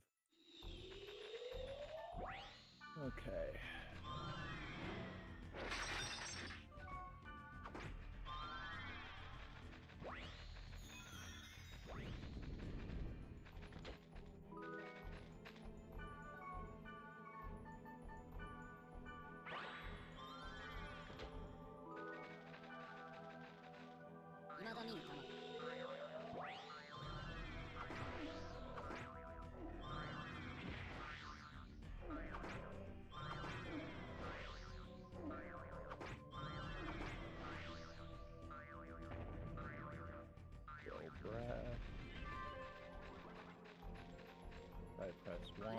Okay. I press 1.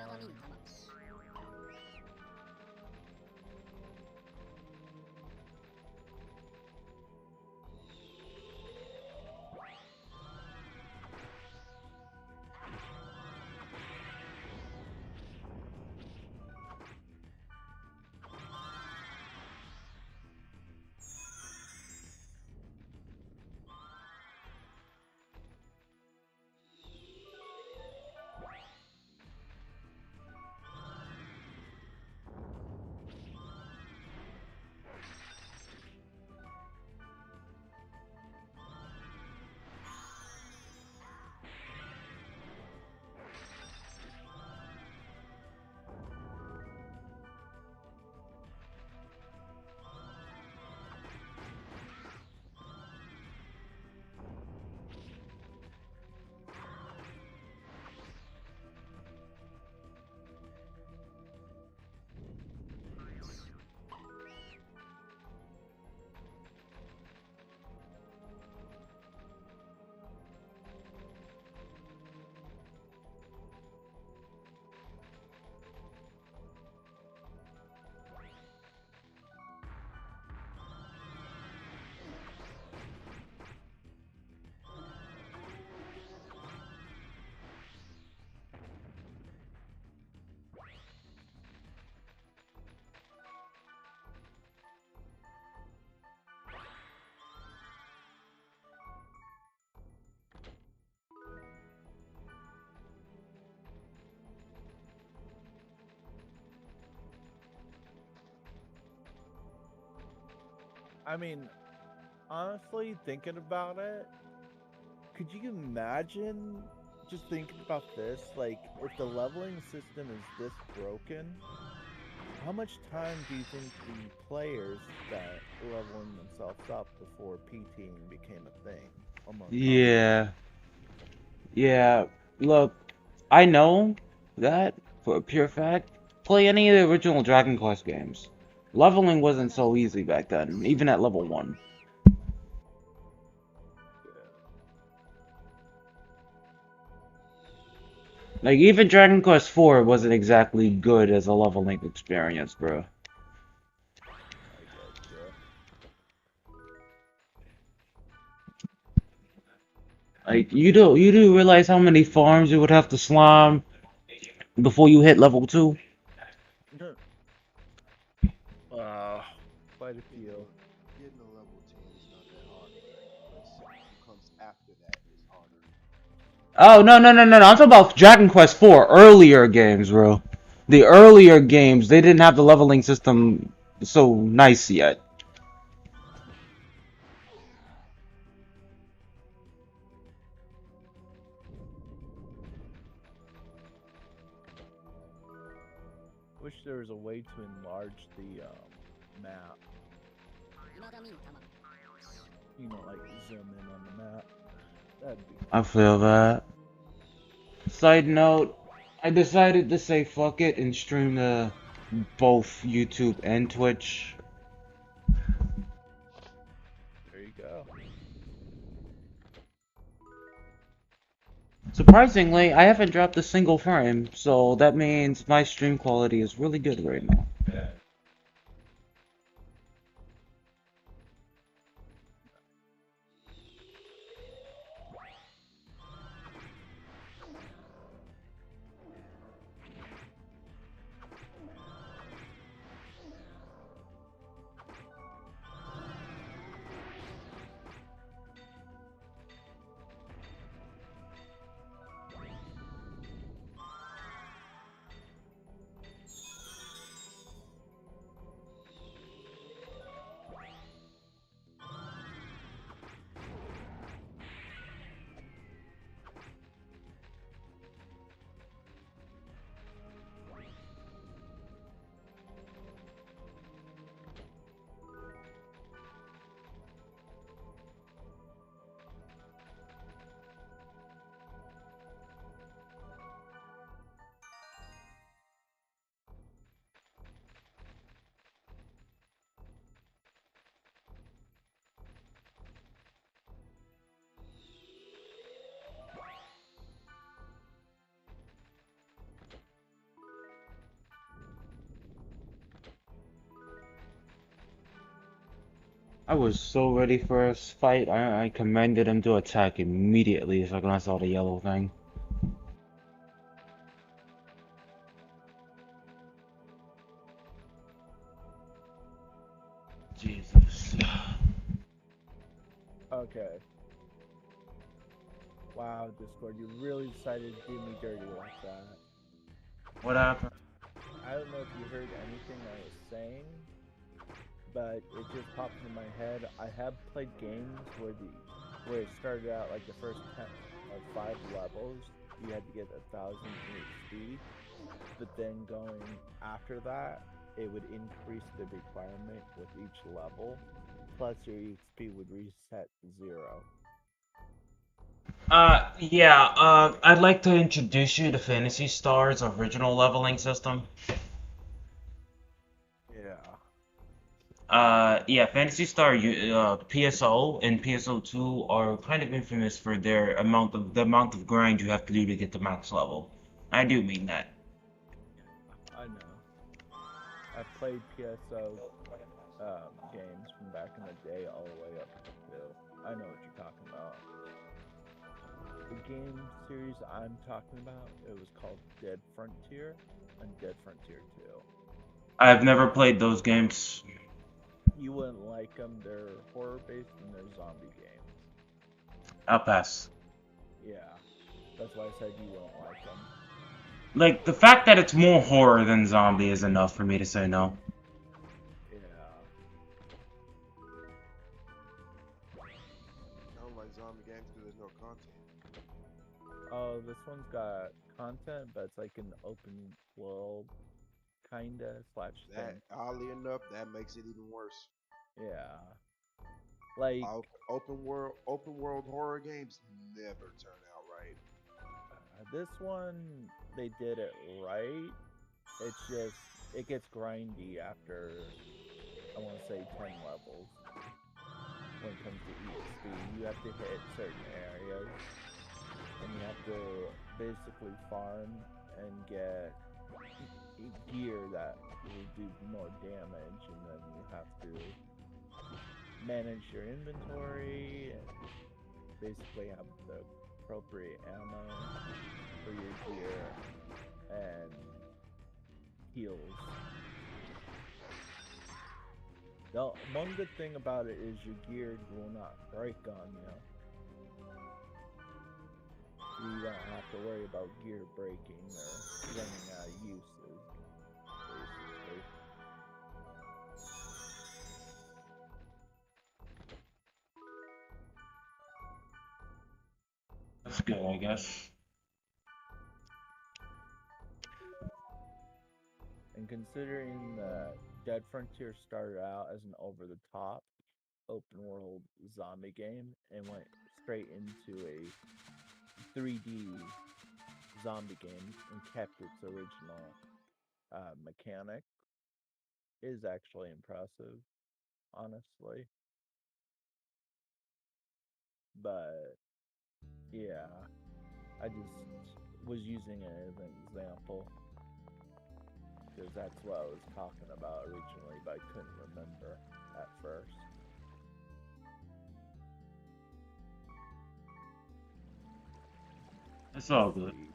I mean, honestly, thinking about it, could you imagine just thinking about this? Like, if the leveling system is this broken, how much time do you think the players that leveling themselves up before PTing became a thing among Yeah. Yeah. Look, I know that for a pure fact. Play any of the original Dragon Quest games. Leveling wasn't so easy back then, even at level 1. Like, even Dragon Quest 4 wasn't exactly good as a leveling experience, bro. Like, you do realize how many farms you would have to slime before you hit level 2? Quite a few. Getting a level 10 is not that hard in Dragon Quest. What comes after that is harder. Oh, no, no, no, no, no. I'm talking about Dragon Quest 4, earlier games, bro. The earlier games, they didn't have the leveling system so nice yet. Wish there was a way to enlarge the map. You know, like zoom in on the map. That'd be I feel that. Side note, I decided to say fuck it and stream to both YouTube and Twitch. there you go. Surprisingly, I haven't dropped a single frame, so that means my stream quality is really good right now. I was so ready for a fight, I commanded him to attack immediately so I saw the yellow thing. Jesus. Okay. Wow, Discord, you really decided to do me dirty like that. What happened? I don't know if you heard anything I was saying, but it just popped into my head. I have played games where it started out like the first 10 or 5 levels, you had to get 1,000 speed, but then going after that, it would increase the requirement with each level, plus your XP would reset to 0. I'd like to introduce you to Fantasy Star's original leveling system. Yeah. Fantasy Star, PSO and PSO2 are kind of infamous for the amount of grind you have to do to get to max level. I do mean that. I know. I've played PSO games from back in the day all the way up to. I know what you're talking about. The game series I'm talking about, it was called Dead Frontier and Dead Frontier 2. I've never played those games. You wouldn't like them. They're horror based and they're zombie games. I'll pass. Yeah, that's why I said you won't like them. Like, the fact that it's more horror than zombie is enough for me to say no. Yeah. I don't like zombie games because there's no content. Oh, this one's got content, but it's like an open world kinda slash That, thing. oddly enough, that makes it even worse. Yeah. Like Open world horror games never turn out right. this one, they did it right. It's just it gets grindy after I want to say 10 levels. When it comes to EXP, you have to hit certain areas, and you have to basically farm and get gear that will do more damage, and then you have to manage your inventory and basically have the appropriate ammo for your gear and heals. The one good thing about it is your gear will not break on you. You don't have to worry about gear breaking or running out of uses, basically. That's good, I guess. And considering that Dead Frontier started out as an over-the-top open world zombie game and went straight into a 3D zombie game and kept its original mechanic, is actually impressive, honestly. But yeah, I just was using it as an example because that's what I was talking about originally, but I couldn't remember at first. It's all good. Yeah.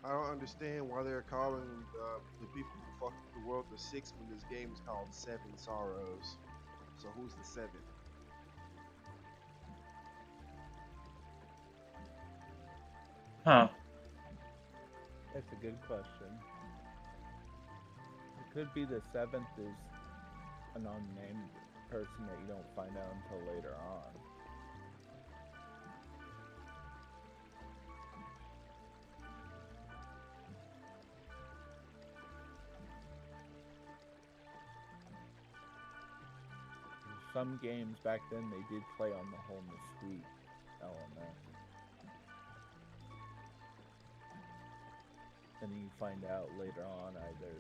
I don't understand why they're calling the people who fucked the world the six when this game is called Seven Sorrows. So who's the seventh? Huh. That's a good question. It could be the seventh is an unnamed person that you don't find out until later on. Some games back then they did play on the whole mystique element. And then you find out later on, either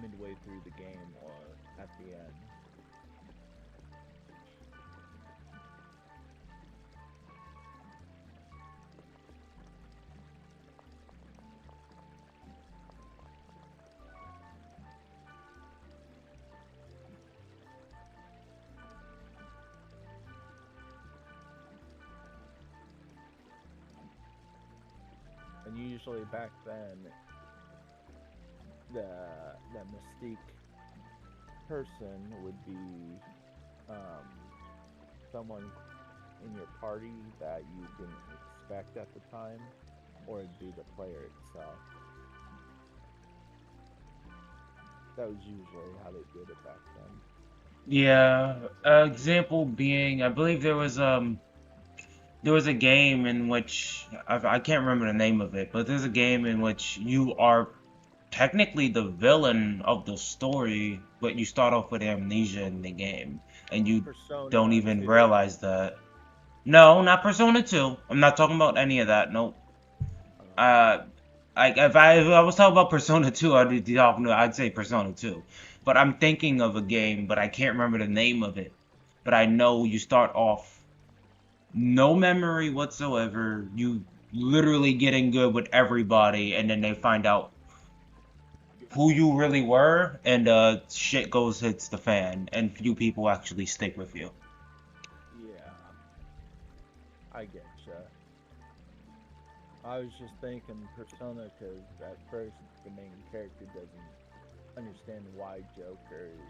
midway through the game or at the end. And usually back then, the mystique person would be someone in your party that you didn't expect at the time, or it'd be the player itself. That was usually how they did it back then. Yeah. Example being, I believe there was a game in which I can't remember the name of it, but there's a game in which you are technically the villain of the story, but you start off with amnesia in the game, and you Persona don't even 2. realize that. No, not Persona 2. I'm not talking about any of that. Nope. If I was talking about Persona 2, I'd say Persona 2. But I'm thinking of a game, but I can't remember the name of it. But I know you start off no memory whatsoever. You literally getting good with everybody, and then they find out who you really hits the fan, and few people actually stick with you. Yeah, I get ya. I was just thinking Persona because at first the main character doesn't understand why Joker is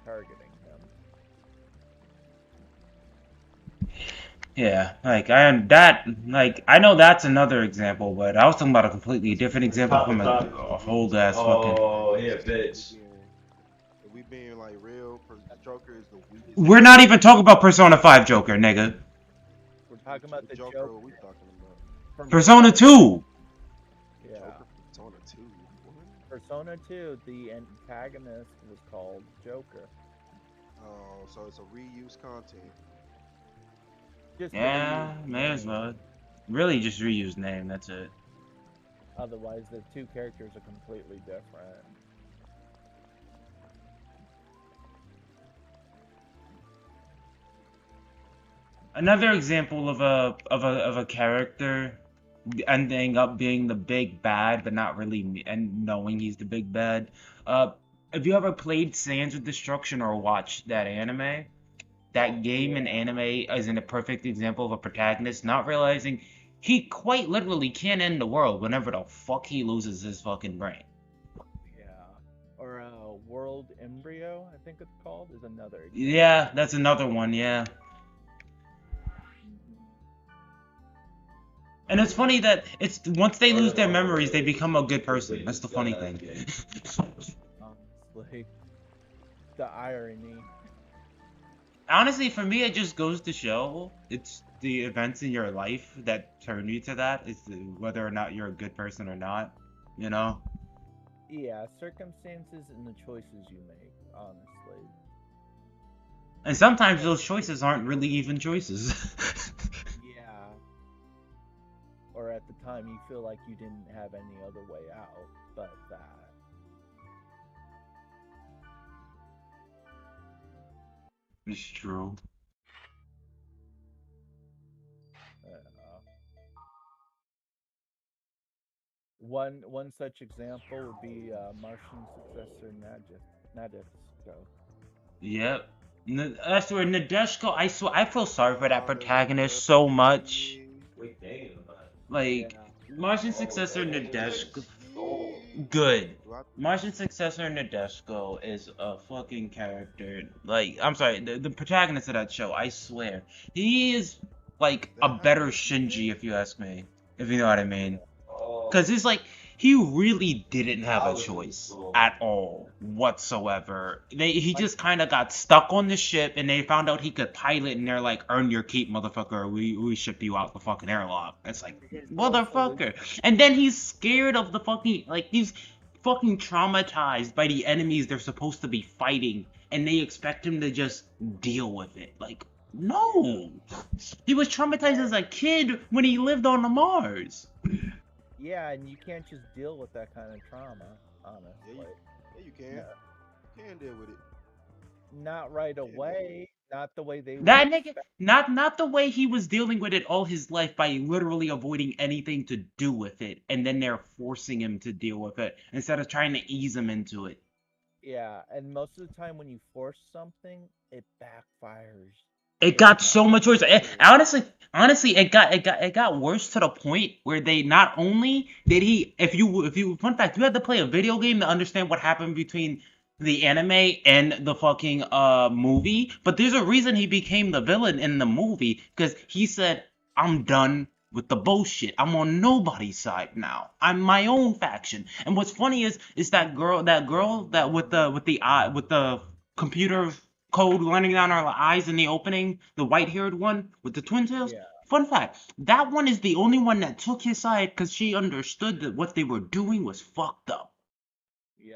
targeting him. Yeah, I know that's another example, but I was talking about a completely different example from a whole ass fucking. Oh, yeah, bitch. If we being like real, Joker is the weakest. We're not even talking about Persona 5 Joker, nigga. We're talking about the Joker. Joker What we talking about? from Persona 2. Yeah. Joker Persona 2. What? Persona 2, the antagonist was called Joker. Oh, so it's a reuse content. Just Yeah, the may as name. well. Really, just reuse name. That's it. Otherwise, the two characters are completely different. Another example of a character ending up being the big bad, but not really and knowing he's the big bad. Have you ever played Sands of Destruction or watched that anime? That game and anime isn't a perfect example of a protagonist not realizing he quite literally can end the world whenever the fuck he loses his fucking brain. Yeah. Or World Concealed Embryo, I think it's called, is another example. Yeah, that's another one. Yeah. And it's funny that it's once they lose their memories, they become a good person. That's the funny thing. Honestly, the irony. Honestly, for me, it just goes to show it's the events in your life that turn you to that. It's whether or not you're a good person or not. You know. Yeah, circumstances and the choices you make, honestly. And sometimes those choices aren't really even choices. Yeah. Or at the time you feel like you didn't have any other way out but that. It's true. One such example would be Martian successor Nadeshko. Yep. That's where Nadeshko, I swear, I feel sorry for that protagonist so much. Like, Martian successor Nadeshko, good. Martian successor Nadeshko is a fucking character. Like, I'm sorry, the protagonist of that show, I swear, he is like a better Shinji, if you ask me, if you know what I mean. Because he's like, he really didn't have a choice at all whatsoever. He just kind of got stuck on the ship, and they found out he could pilot, and they're like, earn your keep, motherfucker. We ship you out the fucking airlock. It's like, motherfucker. And then he's scared of the fucking, like, he's fucking traumatized by the enemies they're supposed to be fighting, and they expect him to just deal with it. Like, no. He was traumatized as a kid when he lived on the Mars. Yeah, and you can't just deal with that kind of trauma, honestly. Yeah, you can. You can deal with it. Not right away. Not the way they That would nigga, expect. not the way he was dealing with it all his life by literally avoiding anything to do with it, and then they're forcing him to deal with it instead of trying to ease him into it. Yeah, and most of the time when you force something, it backfires. It got so much worse. Honestly, it got worse to the point where they not only did he, if you fun fact, you had to play a video game to understand what happened between the anime and the fucking movie. But there's a reason he became the villain in the movie, because he said, "I'm done with the bullshit. I'm on nobody's side now. I'm my own faction." And what's funny is that girl that with the computer code running down our eyes in the opening, the white-haired one with the twin tails. Yeah. Fun fact, that one is the only one that took his side because she understood that what they were doing was fucked up. Yeah.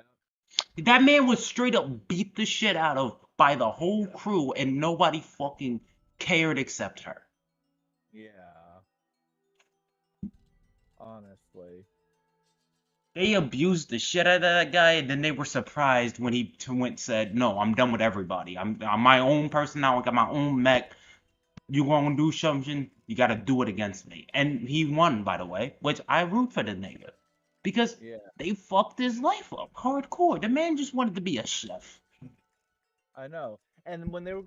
That man was straight up beat the shit out of by the whole crew, and nobody fucking cared except her. Yeah. Honestly. They abused the shit out of that guy, and then they were surprised when he said, "No, I'm done with everybody. I'm my own person now. I got my own mech. You gonna do something? You gotta do it against me." And he won, by the way, which I root for the nigga, because they fucked his life up hardcore. The man just wanted to be a chef. I know. And when they were